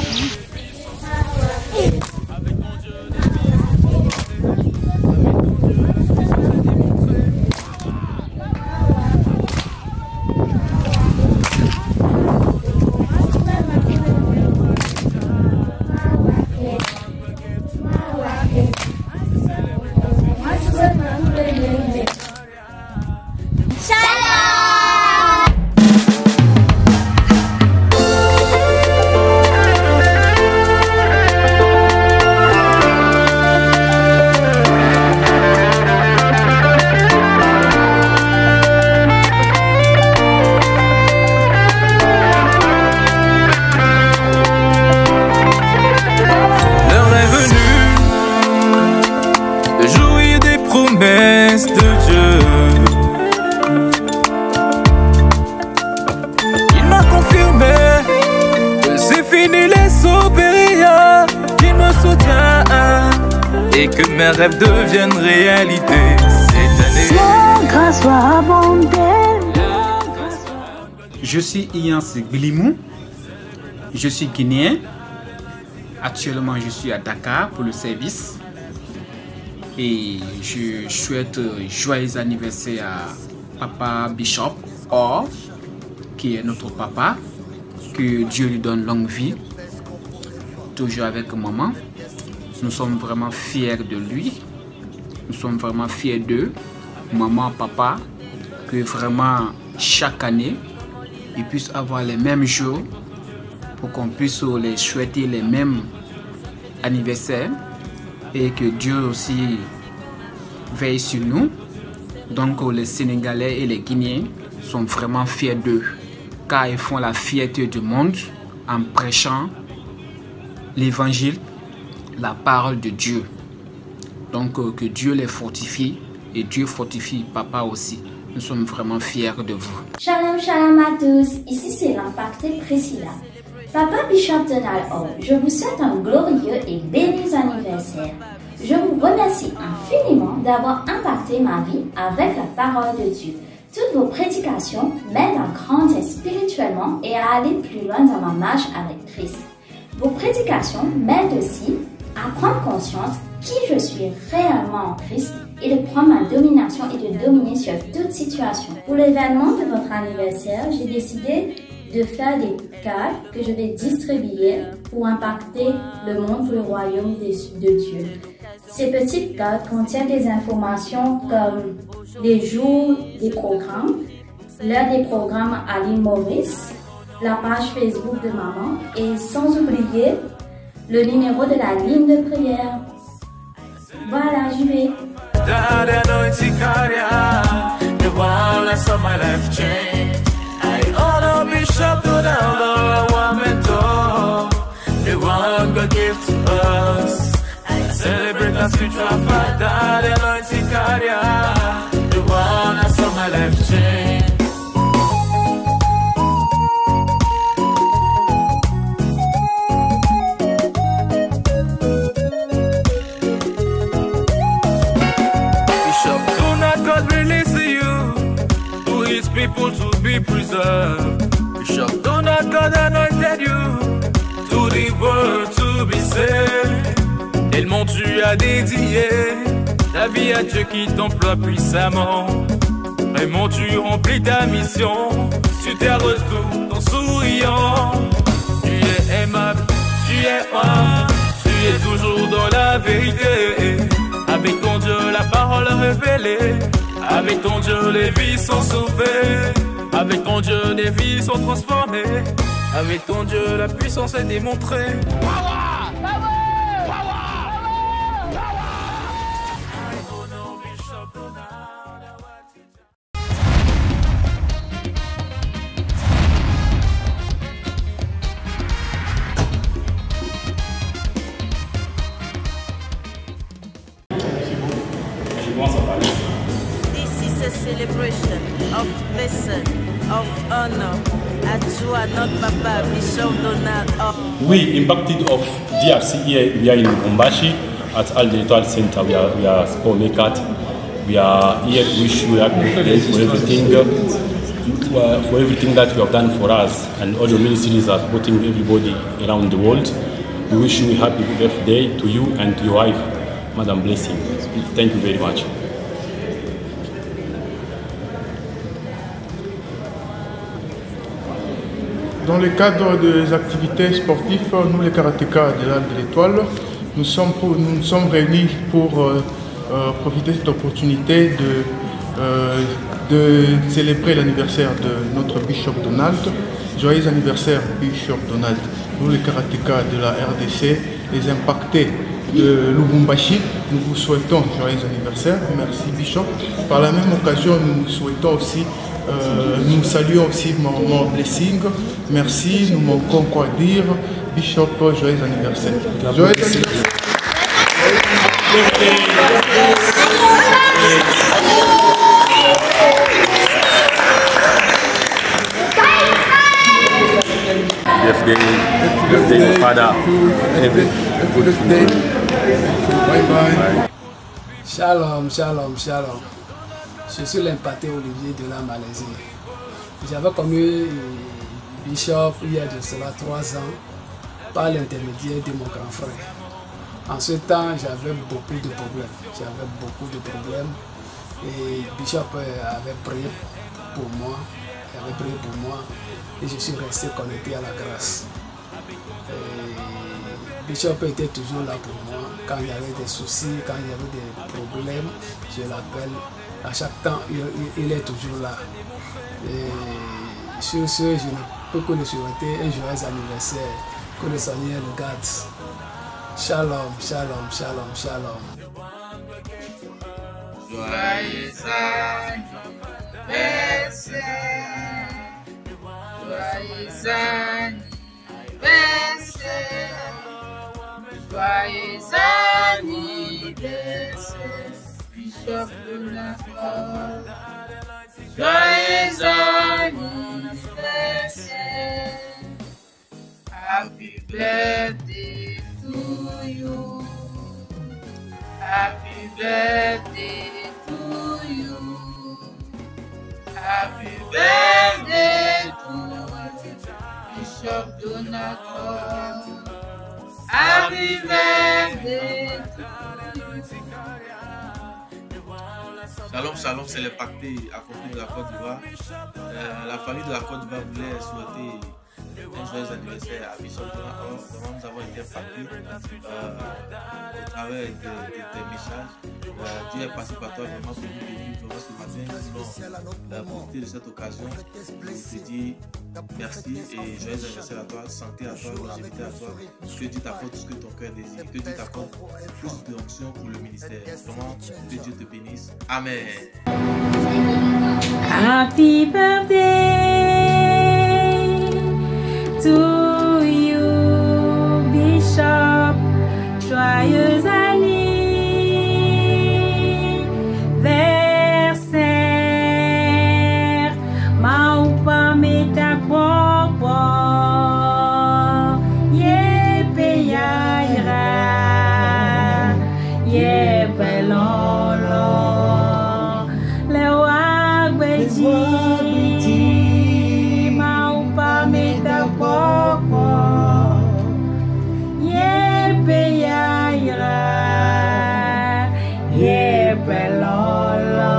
et que mes rêves deviennent réalité. Cette année, Son grâce soit abondée. Je suis Ian Gbilimou, je suis guinéen. Actuellement, je suis à Dakar pour le service. Et je souhaite joyeux anniversaire à Papa Bishop Or, qui est notre papa. Que Dieu lui donne longue vie. Toujours avec maman. Nous sommes vraiment fiers de lui. Nous sommes vraiment fiers d'eux. Maman, papa. Que vraiment chaque année, ils puissent avoir les mêmes jours. Pour qu'on puisse les souhaiter les mêmes anniversaires. Et que Dieu aussi veille sur nous. Donc les Sénégalais et les Guinéens sont vraiment fiers d'eux. Car ils font la fierté du monde en prêchant l'évangile, la parole de Dieu. Donc que Dieu les fortifie et Dieu fortifie papa aussi. Nous sommes vraiment fiers de vous. Shalom, shalom à tous. Ici c'est l'impacté Priscilla. Papa Bishop Donald O, je vous souhaite un glorieux et béni anniversaire. Je vous remercie infiniment d'avoir impacté ma vie avec la parole de Dieu. Toutes vos prédications m'aident à grandir spirituellement et à aller plus loin dans ma marche avec Christ. Vos prédications m'aident aussi à prendre conscience qui je suis réellement en Christ et de prendre ma domination et de dominer sur toute situation. Pour l'événement de votre anniversaire, j'ai décidé de faire des cartes que je vais distribuer pour impacter le monde pour le royaume de Dieu. Ces petites cartes contiennent des informations comme les jours des programmes, l'heure des programmes à l'île Maurice, la page Facebook de maman et sans oublier le numéro de la ligne de prière. Voilà, j'y vais. Celebrate the spiritual father, the anointing carrier, the one that saw my life change. Bishop Donald, God release you to his people to be preserved. Bishop Donald, God anointed you to the world to be saved. Tellement tu as dédié ta vie à Dieu qui t'emploie puissamment. Vraiment tu remplis ta mission sur tes retours en souriant. Tu es aimable, tu es humble, tu es toujours dans la vérité. Avec ton Dieu la parole révélée, avec ton Dieu les vies sont sauvées, avec ton Dieu les vies sont transformées, avec ton Dieu la puissance est démontrée. This is a celebration of blessing, of honor. Ajua, not Papa Bishop Donald O. We impacted of DRC here. We are in Lubumbashi at Al Digital Center. We are Sport Mekat. We are here to wish you happy birthday for everything that you have done for us, and all your ministries are supporting everybody around the world. We wish you a happy birthday to you and to your wife, Madam Blessing. Thank you very much. Dans le cadre des activités sportives, nous les karatékas de l'Arc de l'Étoile, nous sommes réunis pour profiter de cette opportunité de célébrer l'anniversaire de notre Bishop Donald. Joyeux anniversaire Bishop Donald. Nous les karatékas de la RDC, les impactés de Lubumbashi, nous vous souhaitons joyeux anniversaire. Merci Bishop. Par la même occasion, nous souhaitons aussi, nous saluons aussi mon blessing. Merci, nous manquons quoi dire. Bishop, joyeux anniversaire. Joyeux anniversaire. Birthday, Father, every good day. Bye bye. Shalom, shalom, shalom. Je suis l'impacté Olivier de la Malaisie. J'avais connu Bishop il y a de cela 3 ans par l'intermédiaire de mon grand frère. En ce temps, j'avais beaucoup de problèmes. Et Bishop avait prié pour moi. Et je suis resté connecté à la grâce. Et Bishop était toujours là pour moi. Quand il y avait des soucis, quand il y avait des problèmes, je l'appelle. À chaque temps, il est toujours là. Et sur ce, je ne peux que lui souhaiter un joyeux anniversaire. Que le Seigneur le garde. Shalom, shalom, shalom, shalom. Joyeux anniversaire. Joyeux anniversaire. Joyeux anniversaire. Bishop Donald. Joyeux anniversaire. Happy birthday to you. Happy birthday to you. Happy birthday to Bishop Donald. Happy birthday to you. Shalom, shalom, c'est le pacté à côté de la Côte d'Ivoire. La famille de la Côte d'Ivoire voulait souhaiter un joyeux anniversaire à Bishop Donald. Nous avons été impactés au travers des messages. Dieu est passé par toi vraiment pour nous bénir vraiment ce matin. Nous voulons profiter de cette occasion pour te dire merci et joyeux anniversaire à toi, santé à toi, longévité à toi. Que Dieu t'apporte tout ce que ton cœur désire. Que Dieu t'apporte plus d'onction pour le ministère. Vraiment, que Dieu te bénisse. Amen. Happy birthday to you, Bishop. Joyeux anniversaire. Maupa meta popo. Yepe yaira. Yepe lolo. Maupa meta popo. Yepe yaira. Yepe lolo.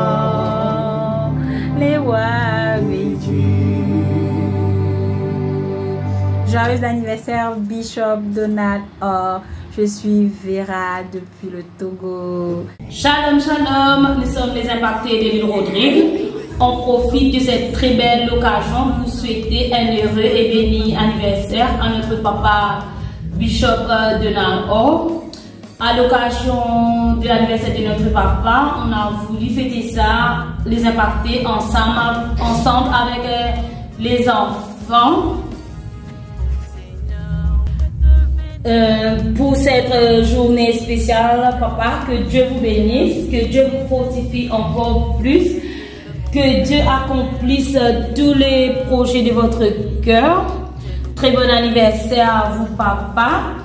Joyeux anniversaire Bishop Donald Or. Je suis Vera depuis le Togo. Shalom, shalom, nous sommes les impactés de l'île Rodrigue. On profite de cette très belle occasion pour souhaiter un heureux et béni anniversaire à notre papa Bishop Donald Or. À l'occasion de l'anniversaire de notre papa, on a voulu fêter ça, les impactés ensemble avec les enfants. Pour cette journée spéciale, papa, que Dieu vous bénisse, que Dieu vous fortifie encore plus, que Dieu accomplisse tous les projets de votre cœur. Très bon anniversaire à vous, papa.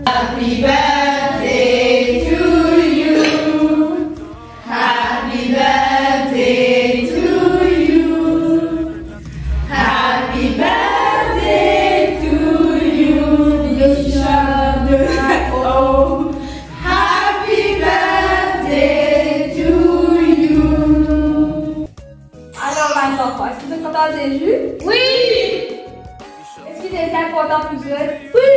Happy birthday to you. Happy birthday to you. Happy birthday to you, Bishop Donald Or. Happy birthday to you. Alors, maintenant, est-ce que vous êtes content de Jésus? Oui. Est-ce qu'il est important pour vous? Oui.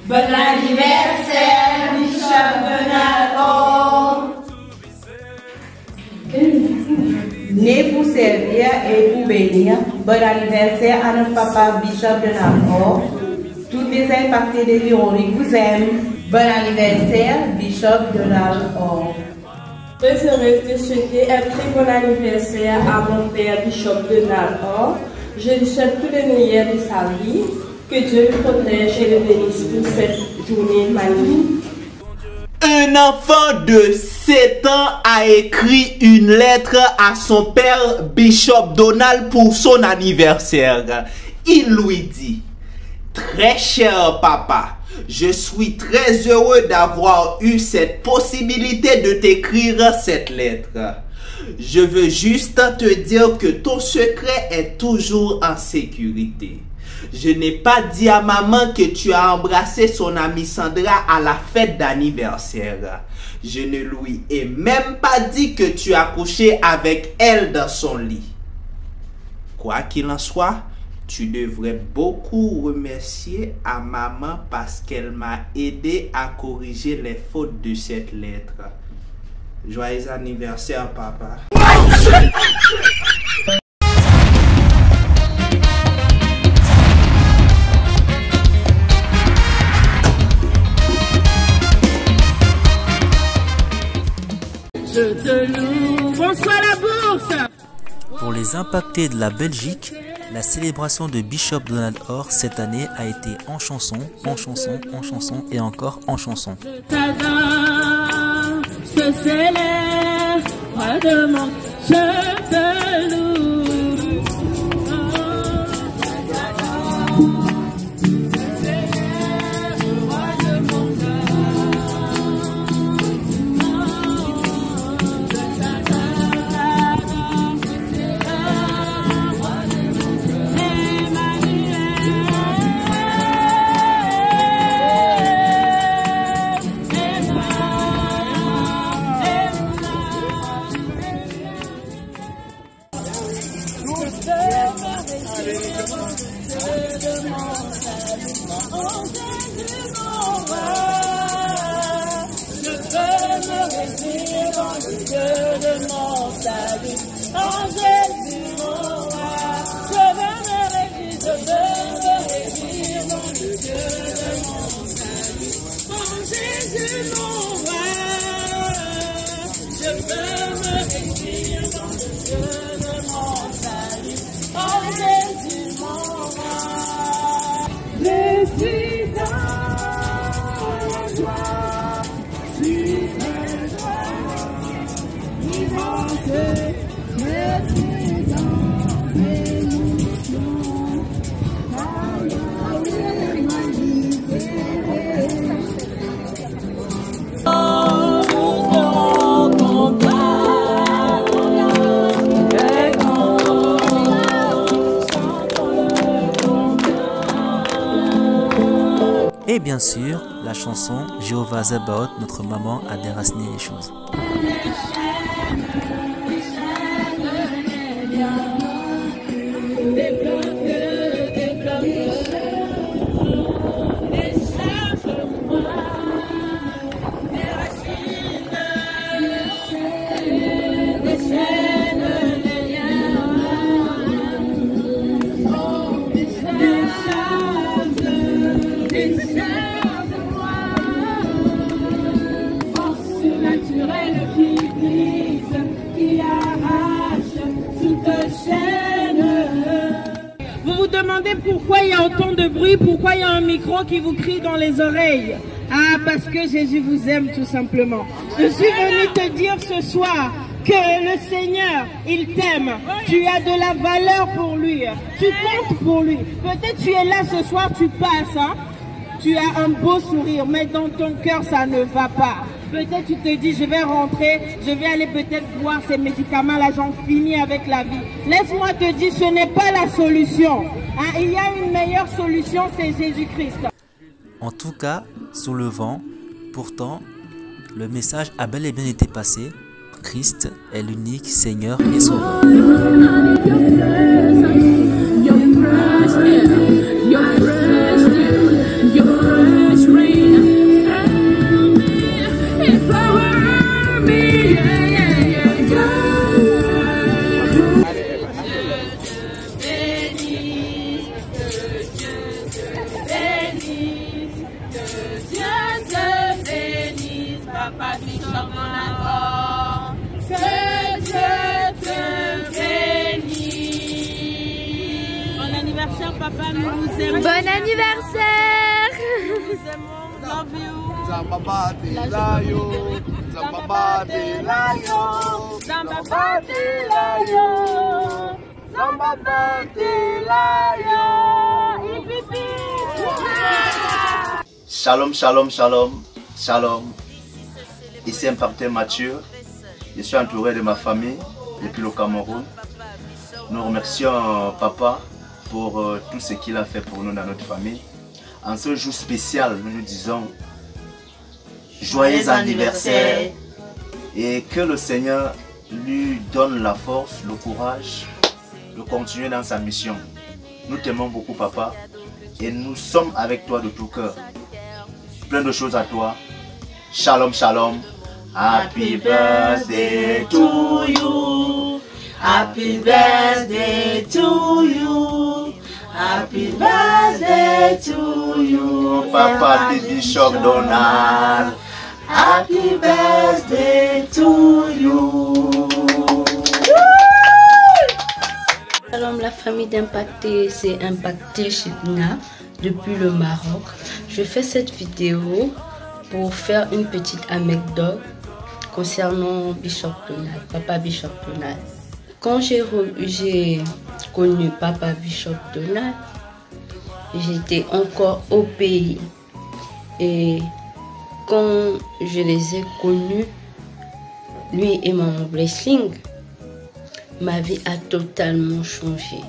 Bon anniversaire, Bishop Donald Or. Né pour servir et pour bénir. Bon anniversaire à notre papa Bishop Donald Or. Toutes les impactés de l'Ironique vous aiment. Bon anniversaire, Bishop Donald Or. Très heureuse de souhaiter un très bon anniversaire à mon père Bishop Donald Or. Je lui souhaite tout le meilleur de sa vie. Que Dieu le protège et le bénisse pour cette journée magnifique. Un enfant de 7 ans a écrit une lettre à son père Bishop Donald pour son anniversaire. Il lui dit: très cher papa, je suis très heureux d'avoir eu cette possibilité de t'écrire cette lettre. Je veux juste te dire que ton secret est toujours en sécurité. Je n'ai pas dit à maman que tu as embrassé son amie Sandra à la fête d'anniversaire. Je ne lui ai même pas dit que tu as couché avec elle dans son lit. Quoi qu'il en soit, tu devrais beaucoup remercier à maman parce qu'elle m'a aidé à corriger les fautes de cette lettre. Joyeux anniversaire, papa. Je te loue, bonsoir la bourse. Pour les impactés de la Belgique, la célébration de Bishop Donald Orr cette année a été en chanson, en chanson, en chanson et encore en chanson. Je célèbre, moi demande, je te loue. Et bien sûr, la chanson Jéhovah Zebaoth, notre maman a déraciné les choses. Pourquoi il y a autant de bruit? Pourquoi il y a un micro qui vous crie dans les oreilles? Ah, parce que Jésus vous aime tout simplement. Je suis venue te dire ce soir que le Seigneur, il t'aime. Tu as de la valeur pour lui. Tu comptes pour lui. Peut-être tu es là ce soir, tu passes, hein? Tu as un beau sourire, mais dans ton cœur, ça ne va pas. Peut-être tu te dis, je vais rentrer, je vais aller peut-être boire ces médicaments, là j'en finis avec la vie. Laisse-moi te dire, ce n'est pas la solution. Hein, il y a une meilleure solution, c'est Jésus-Christ. En tout cas, sous le vent, pourtant, le message a bel et bien été passé. Christ est l'unique Seigneur et Sauveur. Papa, nous vous aimons. Bon anniversaire. Nous vous aimons. Love you. Zambaba de layo. Zambaba de layo. Zambaba de layo. Zambaba de layo. Shalom, shalom, shalom, shalom. Ici Impacté Mathieu. Je suis entouré de ma famille depuis le Cameroun. Nous remercions Papa pour tout ce qu'il a fait pour nous dans notre famille. En ce jour spécial, nous nous disons joyeux anniversaire et que le Seigneur lui donne la force, le courage de continuer dans sa mission. Nous t'aimons beaucoup Papa et nous sommes avec toi de tout cœur. Plein de choses à toi. Shalom, shalom. Happy birthday to you. Happy birthday to you. Happy birthday to you. Papa Bishop Donald. Happy birthday to you. Shalom la famille d'Impacté, c'est Impacté Chipna depuis le Maroc. Je fais cette vidéo pour faire une petite anecdote concernant Bishop Donald, Papa Bishop Donald. Quand j'ai connu Papa Bishop Donald, j'étais encore au pays. Et quand je les ai connus, lui et Maman Blessing, ma vie a totalement changé.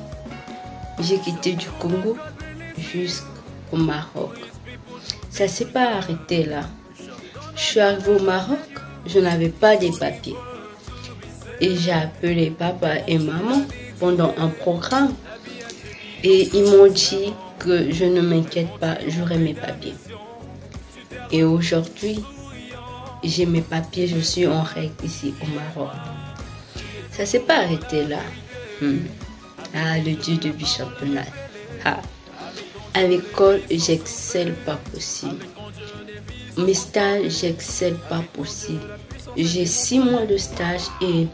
J'ai quitté du Congo jusqu'au Maroc. Ça ne s'est pas arrêté là. Je suis arrivée au Maroc, je n'avais pas de papiers. Et j'ai appelé papa et maman pendant un programme. Et ils m'ont dit que je ne m'inquiète pas, j'aurai mes papiers. Et aujourd'hui, j'ai mes papiers, je suis en règle ici au Maroc. Ça ne s'est pas arrêté là. Ah, le Dieu de Bishop Donald. Ah. À l'école, j'excelle pas possible. Mes stages, j'excelle pas possible. J'ai 6 mois de stage et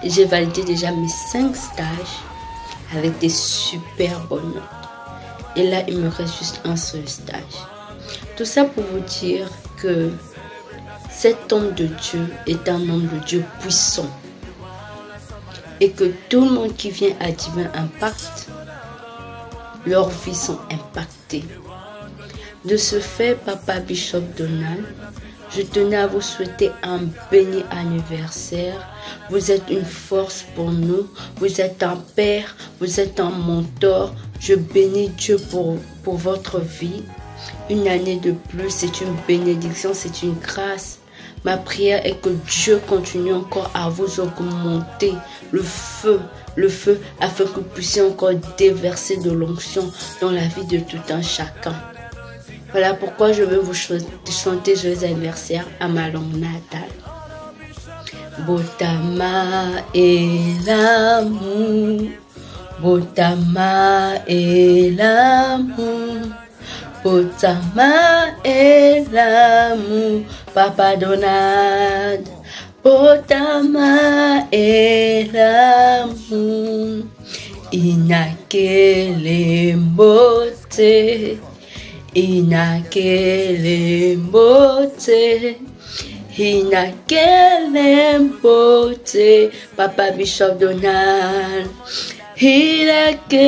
j'ai validé déjà mes 5 stages avec des super bonnes notes. Et là, il me reste juste un seul stage. Tout ça pour vous dire que cet homme de Dieu est un homme de Dieu puissant. Et que tout le monde qui vient à Divin Impact, leurs vies sont impactées. De ce fait, Papa Bishop Donald, je tenais à vous souhaiter un béni anniversaire. Vous êtes une force pour nous. Vous êtes un père, vous êtes un mentor. Je bénis Dieu pour votre vie. Une année de plus, c'est une bénédiction, c'est une grâce. Ma prière est que Dieu continue encore à vous augmenter le feu, afin que vous puissiez encore déverser de l'onction dans la vie de tout un chacun. Voilà pourquoi je veux vous chanter joyeux anniversaire à ma langue natale. Botama et l'amour, Botama et l'amour, Botama et l'amour, Papa Donald. Botama et l'amour, Inakele mbote, Inakele mbote, Inakele mbote, Papa Bishop Donald. Inakele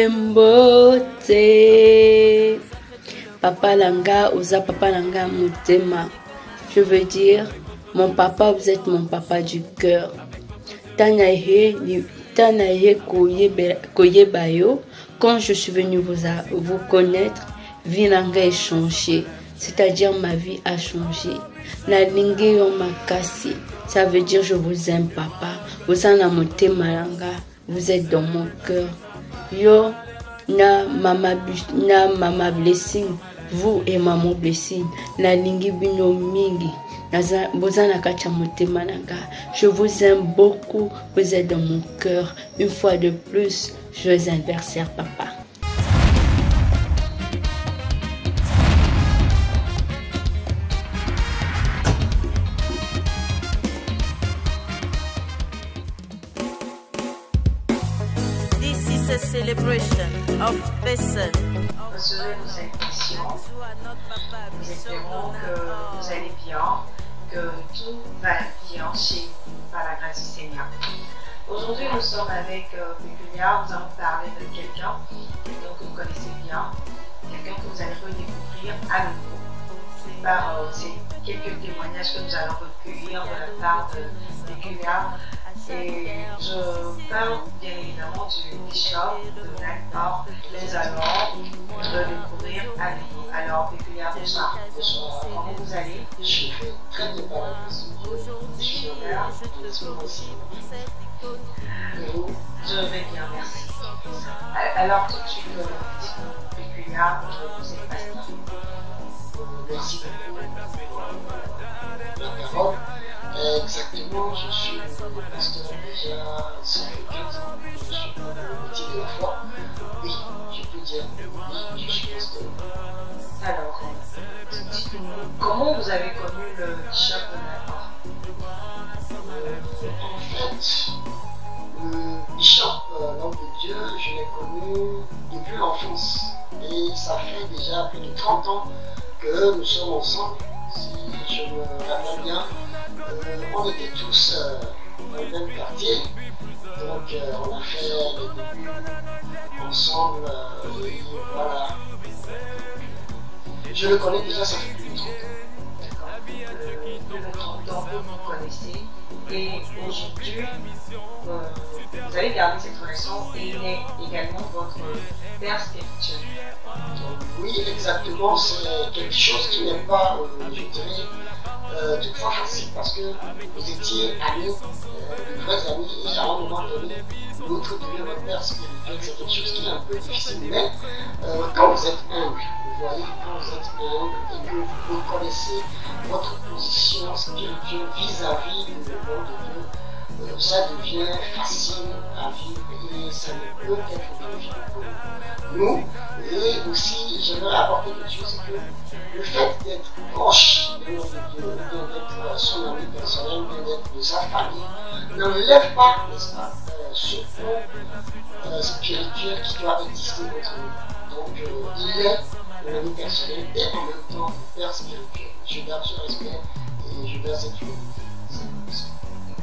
mbote, Papa Langa, Oza Papa Langa Mutema. Je veux dire, mon papa, vous êtes mon papa du cœur. Tanahe Koyebayo, quand je suis venue vous connaître, Vinanga est changé. C'est-à-dire ma vie a changé. La lingue yo makasi, ça veut dire je vous aime papa. Vous en amote malanga, vous êtes dans mon cœur. Yo na mama blessing, vous et maman blessing. La lingue bino mingi. Je vous aime beaucoup, vous êtes dans mon cœur. Une fois de plus, joyeux anniversaire papa. This is a celebration of person. Recevez nos salutations. Nous espérons que vous allez bien, que tout va bien chez vous par la grâce du Seigneur. Aujourd'hui, nous sommes avec Péculia. Nous allons parler de quelqu'un que vous connaissez bien, quelqu'un que vous allez redécouvrir à nouveau par ces quelques témoignages que nous allons recueillir de la part de Péculia. Et je parle bien évidemment du Bishop Donald. Or, nous allons le découvrir à nouveau. Alors, Péculia, bonsoir. Bonsoir. Comment vous allez? Je suis très bien par la grâce de Dieu. Je suis honneur, je suis aussi. Et vous? Je vais bien, merci. Alors, tout de suite, Péculia, vous êtes pasteur. Merci beaucoup pour la parole. Exactement, je suis pasteur déjà, ça fait 15 ans que je suis dans le métier de la foi. Oui, je peux dire oui, je suis pasteur. Alors, comment vous avez connu le Bishop Donald? En fait, le Bishop, l'homme de Dieu, je l'ai connu depuis l'enfance. Et ça fait déjà plus de 30 ans que nous sommes ensemble. Si je me rappelle bien, on était tous dans le même quartier, donc on a fait les débuts ensemble, et voilà. Je le connais déjà, ça fait plus de 30 ans. D'accord. Plus de 30 ans que vous connaissez, et aujourd'hui, vous avez gardé cette relation et il est également votre père spirituel. Oui, exactement, c'est quelque chose qui n'est pas, je dirais, toutefois facile parce que vous étiez amis, de vrais amis, et à un moment donné, l'autre devient votre père spirituel. C'est quelque chose qui est un peu difficile, mais quand vous êtes humble, vous voyez, quand vous êtes humble et que vous reconnaissez votre position spirituelle vis-à-vis du monde de Dieu, ça devient facile à vivre et ça ne peut être difficile pour nous. Et aussi, j'aimerais apporter quelque chose, c'est que le fait d'être proche de Dieu, d'être son ami personnel, d'être de sa famille, n'enlève pas, n'est-ce pas, ce pont spirituel qui doit exister entre nous. Donc, il est mon ami personnel et en même temps mon père spirituel. Je garde ce respect et je garde cette unité.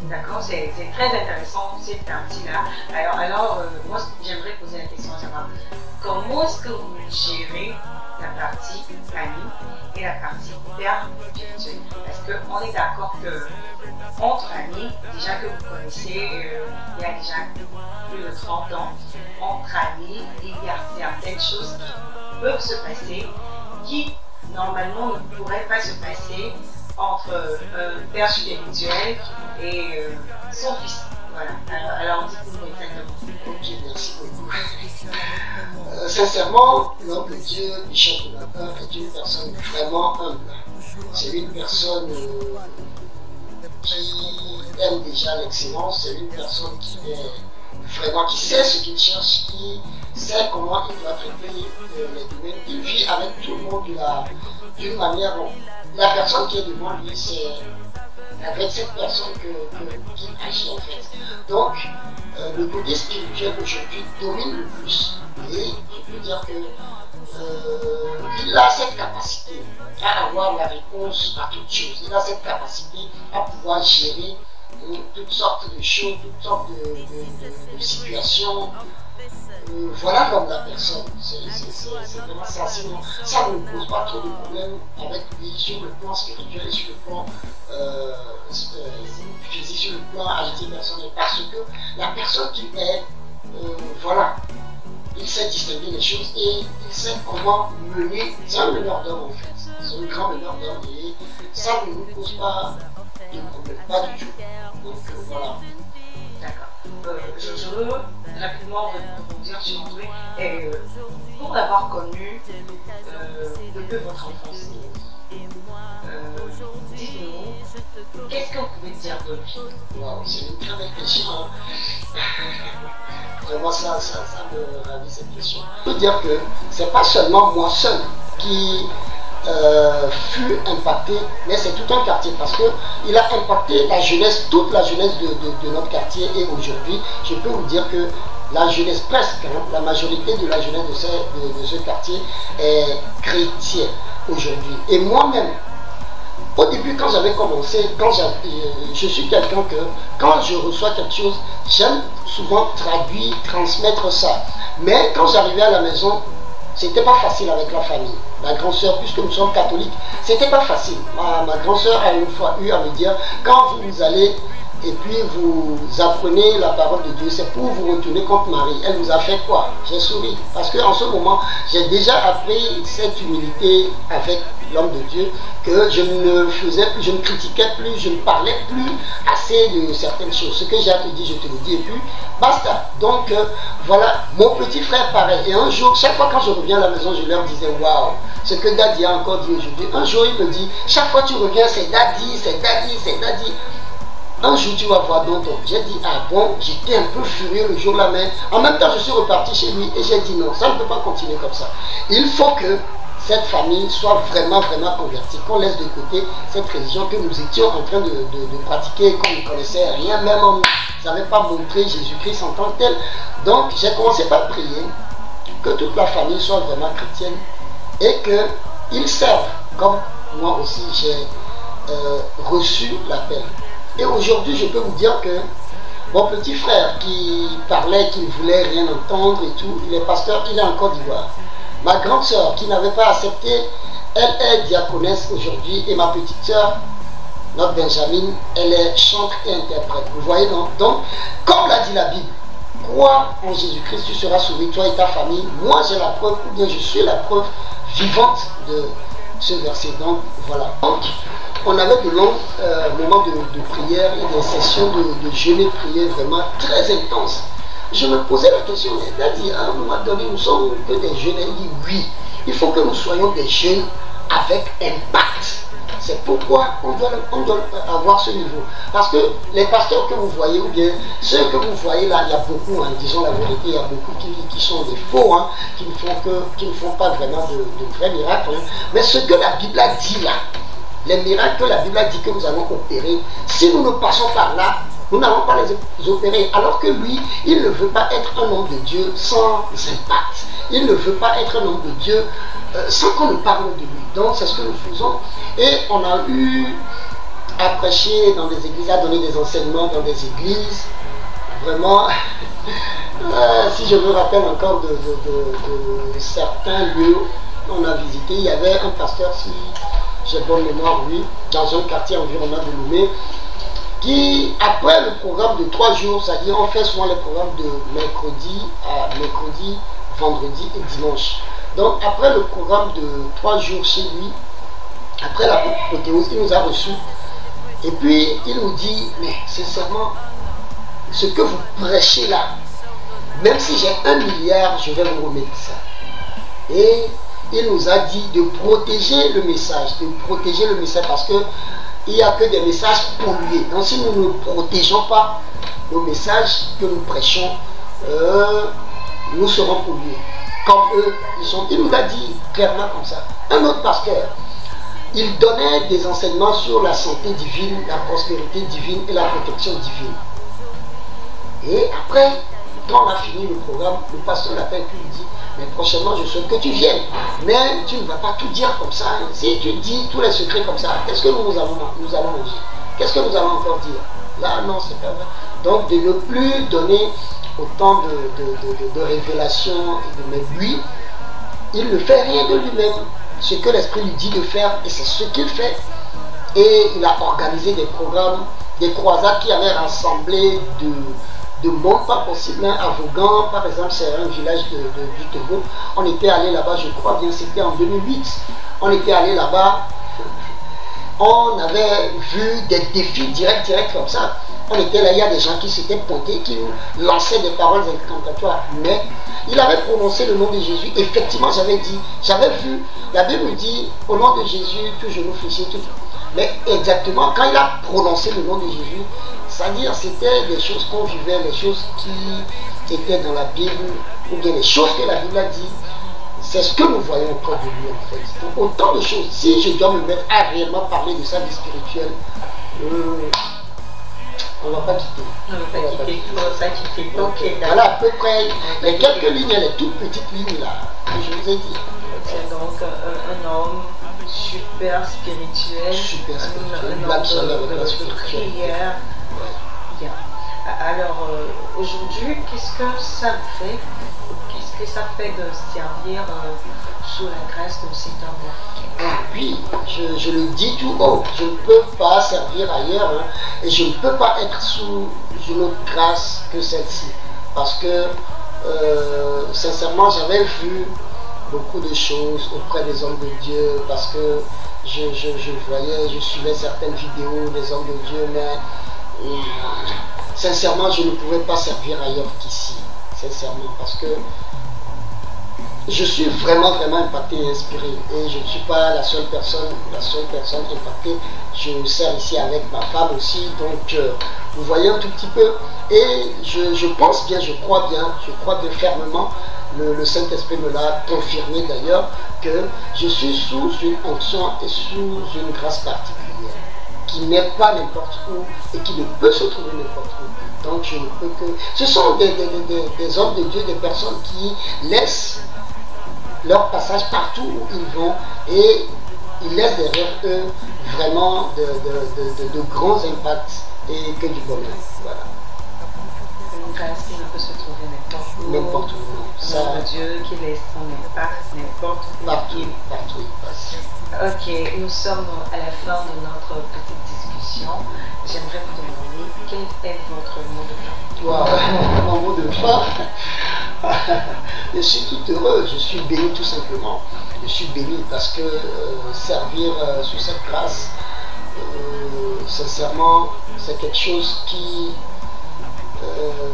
D'accord, c'est très intéressant cette partie-là. Alors moi, j'aimerais poser la question à savoir, comment est-ce que vous gérez la partie amie et la partie père spirituel? Parce qu'on est d'accord que entre amis, déjà que vous connaissez, il y a déjà plus de 30 ans, entre amis, il y a certaines choses qui peuvent se passer qui normalement ne pourraient pas se passer entre un père spirituel et son fils. Voilà. Alors dites-nous exactement. Ok, merci beaucoup. Sincèrement, l'homme de Dieu, Bishop Donald, est une personne vraiment humble. C'est une personne qui aime déjà l'excellence, c'est une personne qui est vraiment, qui sait ce qu'il cherche, qui sait comment il doit traiter les domaines. Il vit avec tout le monde d'une manière. Bon, la personne qui est devant lui, c'est avec cette personne qu'il agit en fait. Donc, le côté spirituel aujourd'hui domine le plus. Et je peux dire que il a cette capacité à avoir la réponse à toutes choses. Il a cette capacité à pouvoir gérer toutes sortes de choses, toutes sortes de situations. Voilà comme la personne, c'est vraiment ça. Sinon, ça ne pose pas trop de problèmes avec lui sur le plan spirituel et sur le plan physique, sur le plan agité personnel. Parce que la personne qui est, voilà, il sait distinguer les choses et il sait comment mener. C'est un meneur d'homme en fait, c'est un grand meneur d'homme et ça ne nous pose pas de problème, pas du tout. Donc voilà. D'accord. Je veux rapidement rebondir sur un truc. Pour l'avoir connu depuis votre enfance, dites-nous, qu'est-ce que vous pouvez dire de lui? Wow, c'est une très belle question. Vraiment, ça me ravit cette question. Je peux dire que c'est pas seulement moi seul qui fut impacté, mais c'est tout un quartier parce qu'il a impacté la jeunesse, toute la jeunesse de notre quartier. Et aujourd'hui, je peux vous dire que la jeunesse presque, hein, la majorité de la jeunesse de ce quartier est chrétienne aujourd'hui. Et moi-même, au début, quand j'avais commencé, je suis quelqu'un que, quand je reçois quelque chose, j'aime souvent traduire, transmettre ça. Mais quand j'arrivais à la maison, c'était pas facile avec la famille. Ma grande soeur, puisque nous sommes catholiques, c'était pas facile. Ma grande soeur a une fois eu à me dire, quand vous allez et puis vous apprenez la parole de Dieu, c'est pour vous retourner contre Marie. Elle vous a fait quoi? J'ai souri. Parce qu'en ce moment, j'ai déjà appris cette humilité avec l'homme de Dieu, que je ne faisais plus, je ne critiquais plus, je ne parlais plus assez de certaines choses. Ce que j'ai à te dire, je te le dis, et puis basta. Donc voilà, mon petit frère pareil. Et un jour, chaque fois quand je reviens à la maison, je leur disais, waouh, ce que Daddy a encore dit aujourd'hui. Un jour, il me dit, chaque fois que tu reviens, c'est Daddy, c'est Daddy, c'est Daddy. Un jour tu vas voir Danton. J'ai dit, ah bon, j'étais un peu furieux le jour-là, mais en même temps je suis reparti chez lui et j'ai dit non, ça ne peut pas continuer comme ça. Il faut que cette famille soit vraiment convertie, qu'on laisse de côté cette religion que nous étions en train de pratiquer, qu'on ne connaissait rien, même on ne savait pas montrer Jésus-Christ en tant que tel. Donc j'ai commencé par prier que toute la famille soit vraiment chrétienne et qu'ils servent, comme moi aussi j'ai reçu l'appel. Et aujourd'hui, je peux vous dire que mon petit frère qui parlait, qui ne voulait rien entendre et tout, il est pasteur, il est en Côte d'Ivoire. Ma grande soeur qui n'avait pas accepté, elle est diaconesse aujourd'hui. Et ma petite soeur, notre Benjamin, elle est chantre et interprète. Vous voyez, non? Donc, comme l'a dit la Bible, crois en Jésus-Christ, tu seras sauvé, toi et ta famille. Moi, j'ai la preuve, ou bien je suis la preuve vivante de ce verset. Donc, voilà. Donc, on avait de longs moments de prière et des sessions de jeûne et de prière vraiment très intenses. Je me posais la question, c'est-à-dire à un moment donné, nous sommes que des jeunes. Elle dit oui, il faut que nous soyons des jeunes avec impact. C'est pourquoi on doit avoir ce niveau. Parce que les pasteurs que vous voyez, ou bien ceux que vous voyez là, il y a beaucoup, hein, disons la vérité, il y a beaucoup qui sont des faux, hein, qui ne font pas vraiment de vrais miracles. Hein. Mais ce que la Bible a dit là, les miracles que la Bible a dit que nous allons opérer, si nous ne passons par là, nous n'allons pas les opérer. Alors que lui, il ne veut pas être un homme de Dieu sans impact. Il ne veut pas être un homme de Dieu sans qu'on ne parle de lui. Donc c'est ce que nous faisons. Et on a eu à prêcher dans des églises, à donner des enseignements dans des églises. Vraiment, si je me rappelle encore de certains lieux qu'on a visités, il y avait un pasteur, si j'ai bonne mémoire, oui, dans un quartier environnant de Lomé, qui, après le programme de 3 jours, c'est-à-dire on fait souvent les programmes de mercredi à mercredi, vendredi et dimanche. Donc après le programme de 3 jours chez lui, après la l'apothéose, il nous a reçus. Et puis il nous dit, mais sincèrement, ce que vous prêchez là, même si j'ai 1 milliard, je vais vous remettre ça. Et il nous a dit de protéger le message, parce que il n'y a que des messages pollués. Donc si nous ne protégeons pas nos messages que nous prêchons, nous serons pollués. Comme eux, il nous a dit clairement comme ça. Un autre pasteur, il donnait des enseignements sur la santé divine, la prospérité divine et la protection divine. Et après, quand on a fini le programme, le pasteur l'appelle et lui dit, mais prochainement je souhaite que tu viennes. Mais tu ne vas pas tout dire comme ça. Si tu dis tous les secrets comme ça, qu'est-ce que nous allons manger? Qu'est-ce que nous allons encore dire? Là, non, c'est pas vrai. Donc de ne plus donner autant de révélations et de lui, il ne fait rien de lui-même. Ce que l'Esprit lui dit de faire, et c'est ce qu'il fait. Et il a organisé des programmes, des croisades qui avaient rassemblé de monde pas possible, hein, à Vaughan, par exemple, c'est un village du Togo. On était allé là-bas, je crois bien, c'était en 2008. On était allé là-bas, on avait vu des défis directs comme ça. On était là, il y a des gens qui s'étaient pointés, qui nous lançaient des paroles incantatoires. Mais il avait prononcé le nom de Jésus. Effectivement, j'avais vu, la Bible dit, au nom de Jésus, tout genou fléchit, tout. Mais exactement, quand il a prononcé le nom de Jésus, c'est-à-dire c'était des choses qu'on vivait, les choses qui étaient dans la Bible, ou bien les choses que la Bible a dit, c'est ce que nous voyons encore de lui en fait. Donc autant de choses. Si je dois me mettre à réellement parler de sa vie spirituelle, on ne va pas pas quitter. On ne va pas quitter, pour ça quitter. Ok, voilà, à peu près les quelques lignes, les toutes petites lignes là, que je vous ai dit. C'est donc un homme super spirituel, un homme de prière. Bien. Alors, aujourd'hui, qu'est-ce que ça fait? Qu'est-ce que ça fait de servir sous la grâce de cet homme? Ah oui, je le dis tout haut, je ne peux pas servir ailleurs hein, et je ne peux pas être sous une autre grâce que celle-ci. Parce que, sincèrement, j'avais vu beaucoup de choses auprès des hommes de Dieu parce que je suivais certaines vidéos des hommes de Dieu, mais sincèrement, je ne pouvais pas servir ailleurs qu'ici, sincèrement, parce que je suis vraiment impacté et inspiré et je ne suis pas la seule personne impactée. Je sers ici avec ma femme aussi, donc vous voyez un tout petit peu et je pense bien, je crois bien fermement. Le Saint-Esprit me l'a confirmé d'ailleurs que je suis sous une onction et sous une grâce particulière qui n'est pas n'importe où et qui ne peut se trouver n'importe où. Donc je ne peux que... Ce sont des hommes de Dieu, des personnes qui laissent leur passage partout où ils vont et ils laissent derrière eux vraiment de grands impacts et que du bonheur. Voilà. Une grâce qui ne peut se trouver n'importe où. Ça, Dieu qui laisse son impact n'importe où. Partout. Ok, nous sommes à la fin de notre petite discussion. J'aimerais vous demander quel est votre mot de fin. Wow, mon mot de fin. Je suis tout heureux, je suis béni tout simplement. Je suis béni parce que servir sous cette grâce, sincèrement, c'est quelque chose qui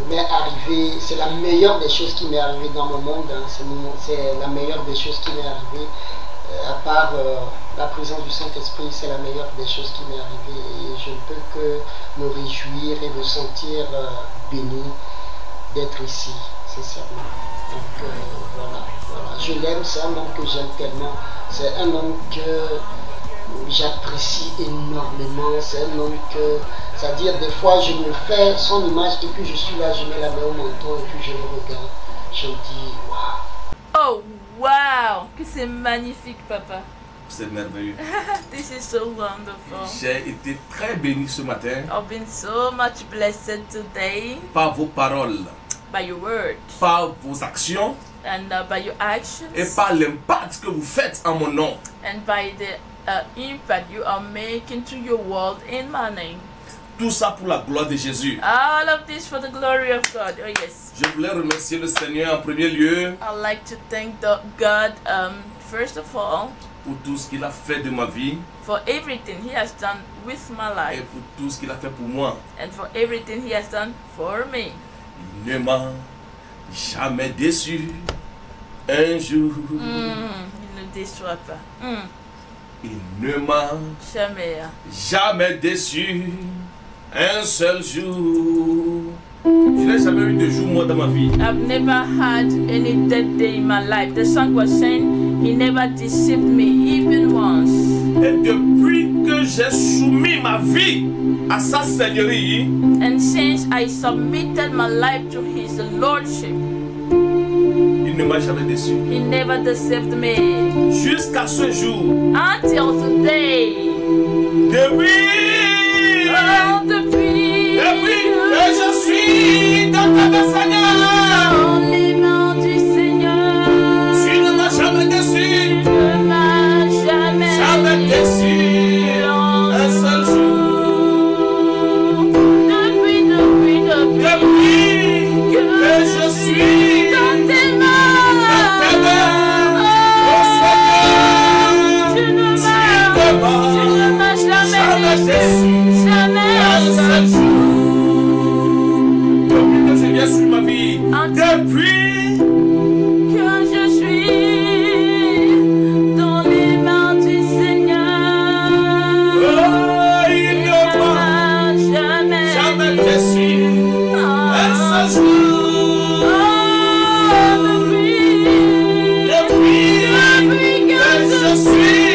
m'est arrivé, c'est la meilleure des choses qui m'est arrivée dans mon monde, hein. C'est la meilleure des choses qui m'est arrivée, à part la présence du Saint-Esprit, c'est la meilleure des choses qui m'est arrivée et je ne peux que me réjouir et me sentir béni d'être ici, sincèrement. Donc voilà. Je l'aime, c'est un homme que j'aime tellement, c'est un homme que j'apprécie énormément, c'est un homme que, c'est-à-dire des fois je me fais son image et puis je suis là, je mets la main au menton et puis je le regarde, je me dis waouh. Oh wow, que c'est magnifique papa. C'est merveilleux. This is so wonderful. J'ai été très béni ce matin. I've been so much blessed today. Par vos paroles. By your word. Par vos actions. And by your actions. Et par l'impact que vous faites en mon nom. And by the impact you are making to your world in my name. Tout ça pour la gloire de Jésus. All of this for the glory of God. Oh yes. Je voulais remercier le Seigneur en premier lieu. I'd like to thank God first of all. Pour tout ce qu'il a fait de ma vie. For everything he has done with my life. Et pour tout ce qu'il a fait pour moi. And for everything he has done for me. Il ne m'a jamais déçu. Un jour. Il ne déçoit pas. Il ne m'a jamais déçu. Un seul jour. Je n'ai jamais eu de jour moi dans ma vie. I've never had any dead day in my life. The song was saying he never deceived me even once. Et depuis que j'ai soumis ma vie à sa seigneurie, and since I submitted my life to his lordship, il ne m'a jamais déçu. He never deceived me. Jusqu'à ce jour. Until today. Depuis que je suis dans ta main, Seigneur. Dans les mains du Seigneur. Tu ne m'as jamais déçu. Tu ne m'as jamais déçu. Un seul jour. Depuis que je suis dans tes mains. Oh Seigneur. Tu ne m'as jamais déçu. Jamais un seul jour. Depuis que je viens sur ma vie. Depuis que je suis dans les mains du Seigneur. Oh, il ne m'a jamais déçu. Un seul jour. Depuis que je suis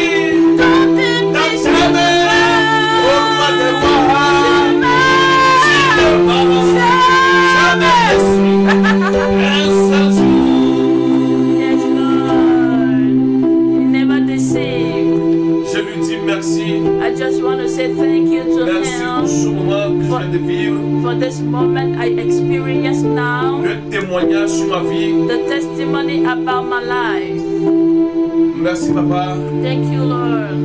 dans tes mains. Oh, ma devoir. to Merci pour ce moment que je viens de vivre. for this moment I experience now. Le témoignage sur ma vie. The testimony about my life. Merci papa. Thank you, Lord,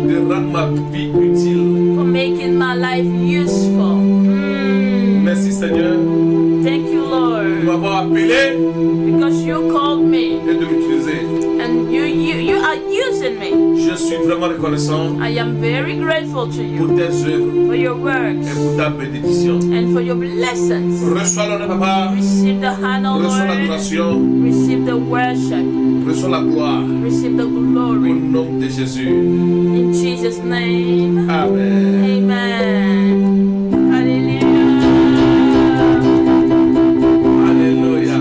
De rendre ma vie utile. for making my life useful. Merci Seigneur. Thank you, De Lord, m'avoir appelé because you called me et de m'utiliser. and you are using me. Je suis vraiment reconnaissant I am very grateful to you pour tes œuvres for your works et pour ta bénédiction. and for your blessings. Reçois l'honneur papa. Receive the honor, Reçois Lord. l'adoration. Receive the worship. Reçois la gloire. Receive the glory. Au nom de Jésus. In Jesus' name. Amen. Amen. Alléluia.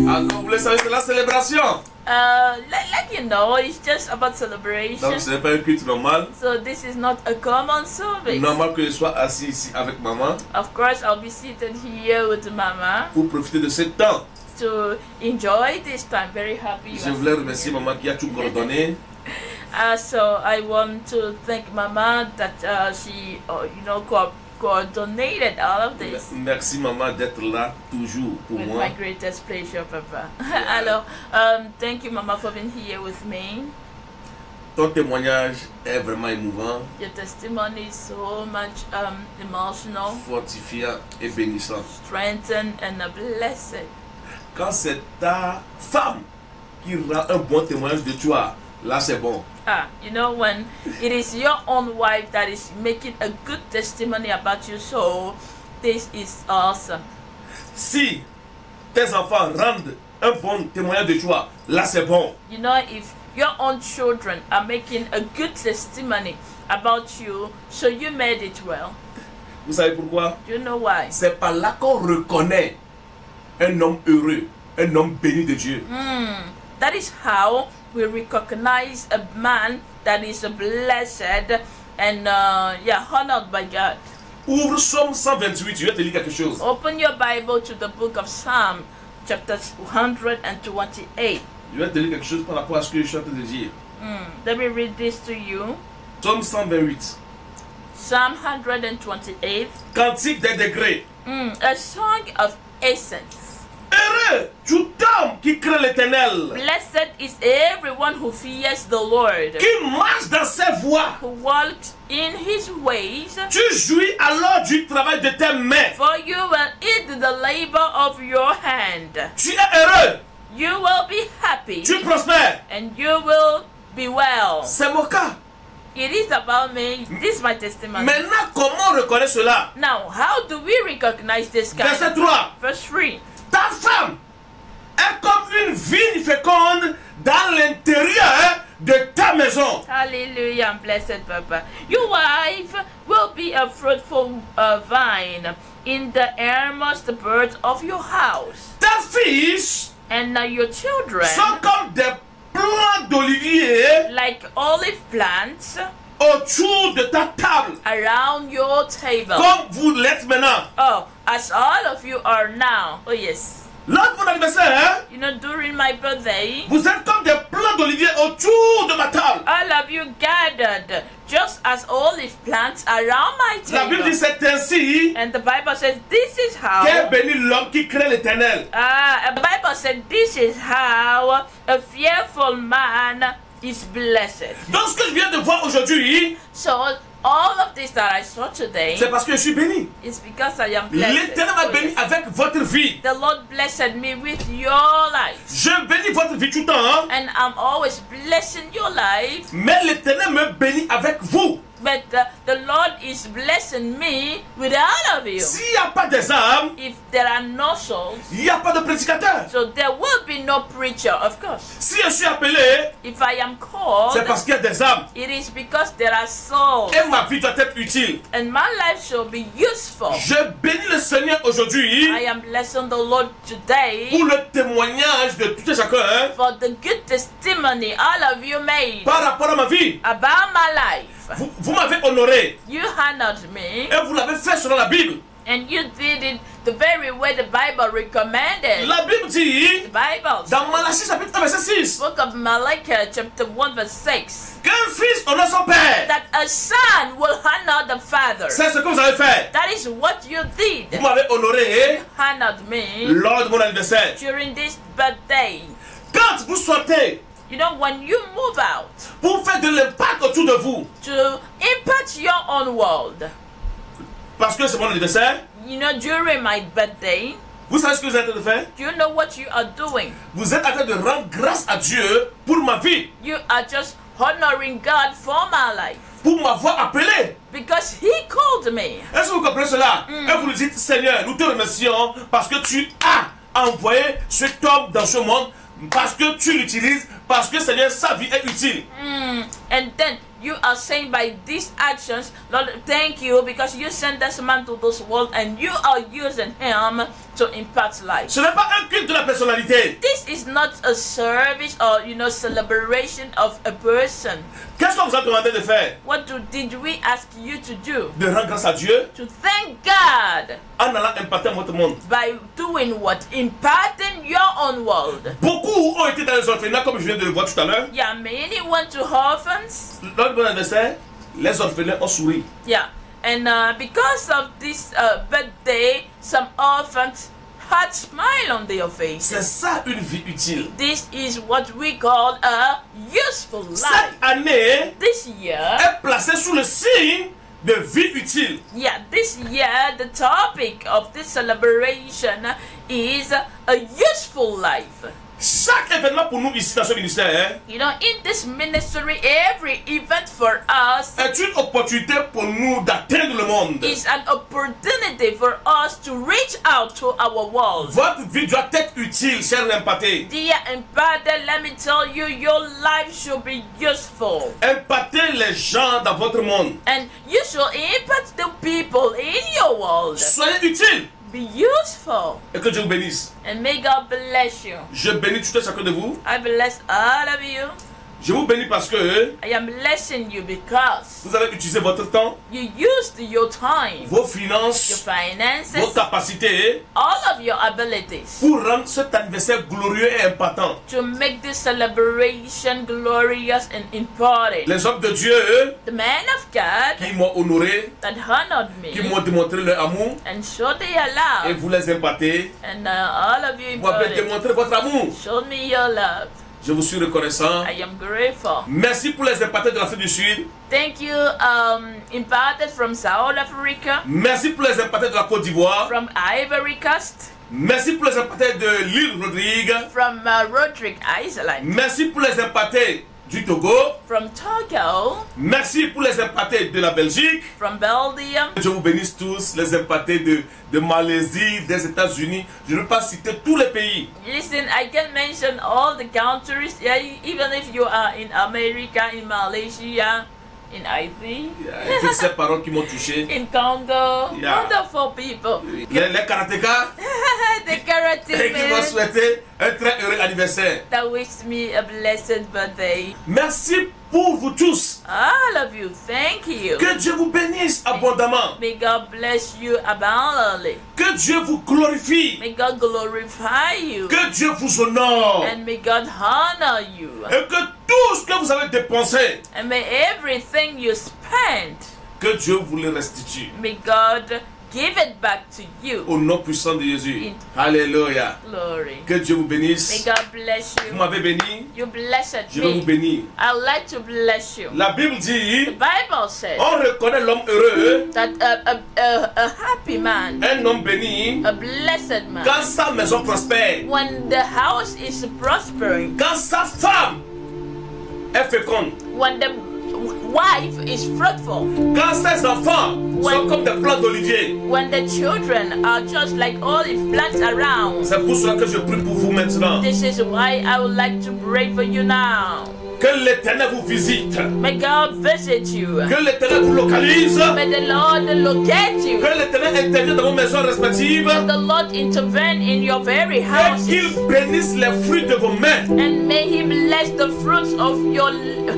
Encore vous le savez, c'est la célébration. Like you know, it's just about celebration. Donc ce n'est pas un culte normal. So this is not a common service. Normal que je sois assis ici avec maman Of course, I'll be seated here with Mama pour profiter de ce temps. to enjoy this time. Very happy. you Je are voulais here. remercier maman qui a tout coordonné. So I want to thank Mama that she, coordinated all of this. Merci maman d'être là toujours pour With moi. my greatest pleasure, Papa. Alors, thank you, Mama, for being here with me. Ton témoignage est vraiment émouvant, Your testimony is so much emotional, fortifiant et bénissant. strengthened, and a blessing. Quand c'est ta femme qui rend un bon témoignage de toi, là c'est bon. When it is your own wife that is making a good testimony about you, so this is awesome. Si tes enfants rendent un bon témoignage de toi, là c'est bon. If your own children are making a good testimony about you, so you made it well. Vous savez pourquoi? Do you know why? C'est par là qu'on reconnaît un homme heureux, un homme béni de Dieu. That is how we recognize a man that is blessed and honored by God. Ouvre Psaume 128, je vais te lire quelque chose. Open your Bible to the book of Psalm, chapter 128. Je vais te lire quelque chose par rapport à ce que je suis en train de dire. Let me read this to you. Psaume 128. Psalm 128. Cantique des degrés. A song of essence. Heureux tout homme qui craint l'Éternel. Blessed is everyone who fears the Lord. Qui marche dans ses voies. Who walks in his ways. Tu jouis alors du travail de tes mains. For you will eat the labor of your hand. Tu es heureux. You will be happy. Tu prospères. And you will be well. C'est mon cas. It is about me. This is my testimony. Maintenant, comment on reconnaît cela? Now, how do we recognize this kind? Verset 3. Verse 3. Ta femme est comme une vigne féconde dans l'intérieur de ta maison. Hallelujah, blessed Papa. Your wife will be a fruitful vine in the airmost birds of your house. Ta fils and your children sont comme des plants d'olivier, like olive plants, autour de ta table, around your table. Comme vous l'êtes maintenant. Oh, as all of you are now. Oh yes. Lors de mon anniversaire, during my birthday, vous êtes comme des plants d'olivier autour de ma table. All of you gathered just as olive plants around my table. La Bible dit c'est ainsi. And the Bible says this is how. Qu'est béni l'homme qui craint l'Éternel. The Bible said this is how a fearful man is blessed. Donc ce que je viens de voir aujourd'hui, so all of this that I saw today, c'est parce que je suis béni. It's because I am blessed. L'Éternel m'a béni avec votre vie. The Lord blessed me with your life. Je bénis votre vie tout le temps. And I'm always blessing your life. Mais l'Éternel me bénit avec vous. But the Lord is blessing me with all of you. S'il n'y a pas des âmes, if there are no souls, il n'y a pas de prédicateur. So there will be no preacher, of course. Si je suis appelé, if I am called, c'est parce qu'il y a des âmes. It is because there are souls. Et ma vie doit être utile. And my life shall be useful. Je bénis le Seigneur aujourd'hui. I am blessing the Lord today. Pour le témoignage de tout et chacun. For the good testimony all of you made. Par rapport à ma vie. About my life. Vous m'avez honoré. You honored me. Et vous l'avez fait selon la Bible. And you did it the very way the Bible recommended. La Bible dit, the Bible dans Malachie chapitre 1 verset 6, book of Malachi chapter 1 verse 6, qu'un fils honore son père. that a son will honor the father. C'est ce que vous avez fait. That is what you did. Vous m'avez honoré Honored me lors de mon anniversaire. during this birthday. Quand vous sortez, you know, when you move out, pour faire de l'impact autour de vous, to impact your own world, parce que c'est mon anniversaire, you know, during my birthday, vous savez ce que vous êtes en train de faire? do you know what you are doing? Vous êtes en train de rendre grâce à Dieu pour ma vie. You are just honoring God for my life. Pour m'avoir appelé. Because He called me. Est-ce que vous comprenez cela? Et vous nous dites, Seigneur, nous te remercions parce que tu as envoyé cet homme dans ce monde, parce que tu l'utilises, parce que Seigneur, sa vie est utile. And then you are saying by these actions, Lord, thank you because you sent this man to this world and you are using him to impact life. Ce n'est pas un culte de la personnalité. This is not a service or, you know, celebration of a person. Qu'est-ce qu'on vous a demandé de faire? What did we ask you to do? De rendre grâce à Dieu. To thank God. En allant impacter votre monde. By doing what? Impacting your own world. Beaucoup ont été dans les orphelinats comme je viens de le voir tout à l'heure. Yeah, many went to orphans. Lors de mon anniversaire, les orphelins ont souri. Yeah, and because of this birthday, some orphans had smile on their face. C'est ça une vie utile. This is what we call a useful life. Cette année this year est placée sous le signe de vie utile. Yeah, this year the topic of this celebration is a useful life. Chaque événement pour nous ici dans ce ministère, you know, in this ministry, every event for us est une opportunité pour nous d'atteindre le monde. Is an opportunity for us to reach out to our world. Votre vie doit être utile, cher impacté. Dear impacted, let me tell you, your life should be useful. Impactez les gens dans votre monde. And you should impact the people in your world. Soyez utile. Be useful. Et que Dieu vous bénisse. And may God bless you. Je bénis tout un chacun de vous. I bless all of you. Je vous bénis parce que I am blessing you because vous avez utilisé votre temps, you used your time, vos finances, your finances, vos capacités, all of your abilities pour rendre cet anniversaire glorieux et important. To make this celebration glorious and important. Les hommes de Dieu, the men of God, qui m'ont honoré, that honored me, qui m'ont démontré leur amour, and showed their love, et vous les impactez, and all of you vous avez démontré votre amour. Showed me your love. Je vous suis reconnaissant. I am grateful. Merci pour les impactés de l'Afrique du Sud. Thank you, impacted from South Africa. Merci pour les impactés de la Côte d'Ivoire. From Ivory Coast. Merci pour les impactés de l'île Rodrigue. From Rodrigue Island. Merci pour les impactés du Togo. From Togo. Merci pour les impactés de la Belgique. From Belgium. Je vous bénisse tous, les impactés de Malaisie, des États-Unis. Je ne vais pas citer tous les pays. Listen, I can mention all the countries, yeah, even if you are in America, in Malaysia, in Haiti. Toutes ces paroles qui m'ont touché. In Congo. Yeah. Wonderful people. Les karatékas. The karate et qui m'ont souhaité un très heureux anniversaire. That wish me a blessed birthday. Merci pour vous tous. All of you, thank you. Que Dieu vous bénisse abondamment. May God bless you abundantly. Que Dieu vous glorifie. May God glorify you. Que Dieu vous honore. And may God honor you. Et que tout ce que vous avez dépensé, and may everything you spent, que Dieu vous le restitue. May God give it back to you. Au nom puissant de Jésus. Alléluia. Glory. Que Dieu vous bénisse. May God bless you. Vous m'avez béni. You blessed Je vais vous bénir. I'd like to bless you. La Bible dit, the Bible says, on reconnaît l'homme heureux, that a happy man, un homme béni, a blessed man, quand sa maison prospère, when the house is prospering, quand sa femme est féconde, when the wife is fruitful, quand ses enfants sont comme des plants d'olivier, when the children are just like olive plants around. C'est pour cela que je prie pour vous maintenant. This is why I would like to pray for you now. Que l'Éternel vous visite. May God visit you. Que l'Éternel vous localise. May the Lord locate you. Que l'Éternel intervienne dans vos maisons respectives. May the Lord intervene in your very house. Et qu'il bénisse les fruits de vos mains. And may He bless the fruits of your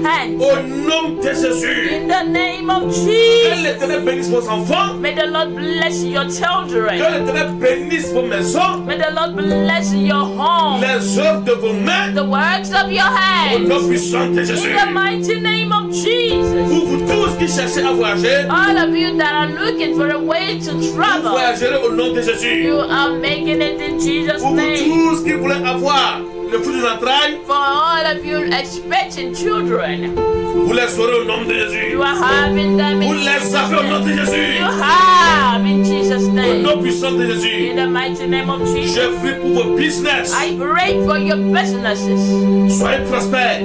hands. Au nom de Jésus. In the name of Jesus. Que l'Éternel bénisse vos enfants. May the Lord bless your children. Que l'Éternel bénisse vos maisons. May the Lord bless your home. Les œuvres de vos mains. The works of your hands. Au nom puissant de Jésus. In the mighty name of Jesus. Pour vous tous qui cherchez à voyager. All of you that are looking for a way to travel. Vous voyagerez au nom de Jésus. You are making it in Jesus' Pour name. vous tous qui voulez avoir le fruit des entrailles. For all of you expecting children. Vous les aurez au nom de Jésus. You are having them in Vous les avez au nom de Jésus. You have in Jesus' name. Au nom puissant de Jésus. In the mighty name of Jesus. Je prie pour vos business. I pray for your businesses. Soyez prospères.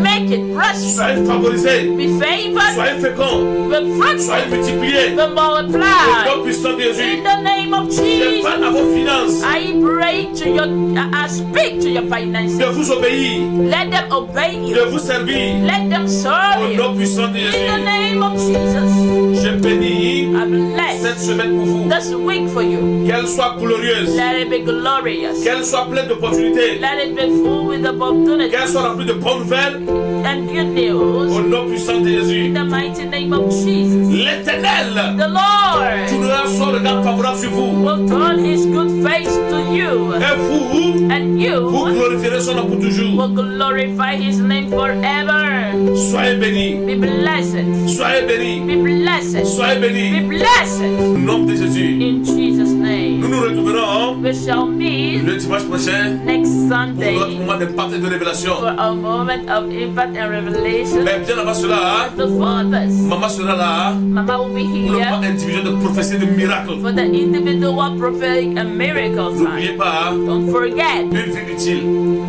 Make it prosper. Soyez favorisés. Be favored. Soyez féconds. Be fruitful. Soyez multipliés. Be multiplied. Au nom puissant de Jésus. In the name of Je Jesus. parle à vos finances. I pray to your. I speak to your finances. De vous obéir. Let them obey you. De vous servir. Let them serve Au you. nom puissant de Jésus. In the name of Jesus. Je bénis I bless cette semaine pour vous. this week for you. Qu'elle soit glorieuse. Let it be glorious. Qu'elle soit pleine d'opportunités. Let it be full with opportunity Qu'elle soit remplie de bonnes nouvelles. and good news. Au nom puissant de Jésus. In the mighty name of Jesus. L'Éternel The Lord tournera son regard favorable sur vous. will turn His good face to you. Et vous, And you vous glorifierez son nom pour toujours. will glorify His name forever. Soyez bénis. Be blessed. Soyez bénis. Be blessed. Soyez Be bénis. blessed. Au nom de Jésus. In Jesus' name. Nous nous retrouverons We shall meet le dimanche prochain next pour Sunday notre moment d'impact et de révélation. for a moment of impact and revelation. Mais bien avant cela, Before this, maman sera là Mama will be pour le here moment individuel de prophétie de miracles. for the individual prophetic and miracle N'oubliez time. pas, Don't forget, une vie utile,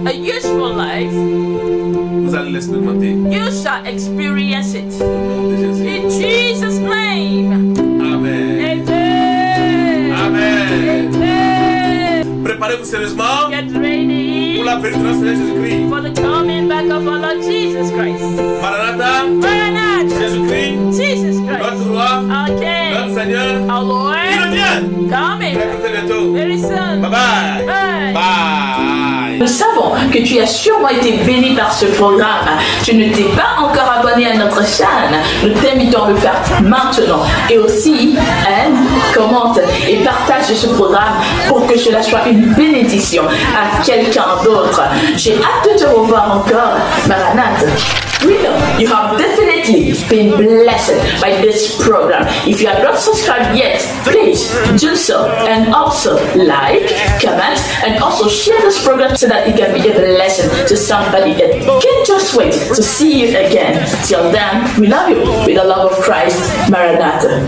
a useful life, vous allez l'expérimenter. you shall experience it. Au nom de Jésus. In Jesus' name. Amen. Amen. Amen. Amen. Préparez-vous sérieusement Get ready pour la venue de notre Seigneur Jésus-Christ. for the coming back of our Lord Jesus Christ. Maranatha, Maranatha, Jésus-Christ, Jesus Christ, notre roi, our King, notre Seigneur, our Lord, il revient. coming Très bientôt. very soon. Bye bye. Bye. Bye. Nous savons que tu as sûrement été béni par ce programme. Tu ne t'es pas encore abonné à notre chaîne. Nous t'invitons à le faire maintenant. Et aussi, aime, commente et partage ce programme pour que cela soit une bénédiction à quelqu'un d'autre. J'ai hâte de te revoir encore, Maranatha. We know you have definitely been blessed by this program. If you are not subscribed yet, please do so. And also like, comment, and also share this program so that it can be a blessing to somebody. And can't just wait to see you again. Till then, we love you with the love of Christ. Maranatha.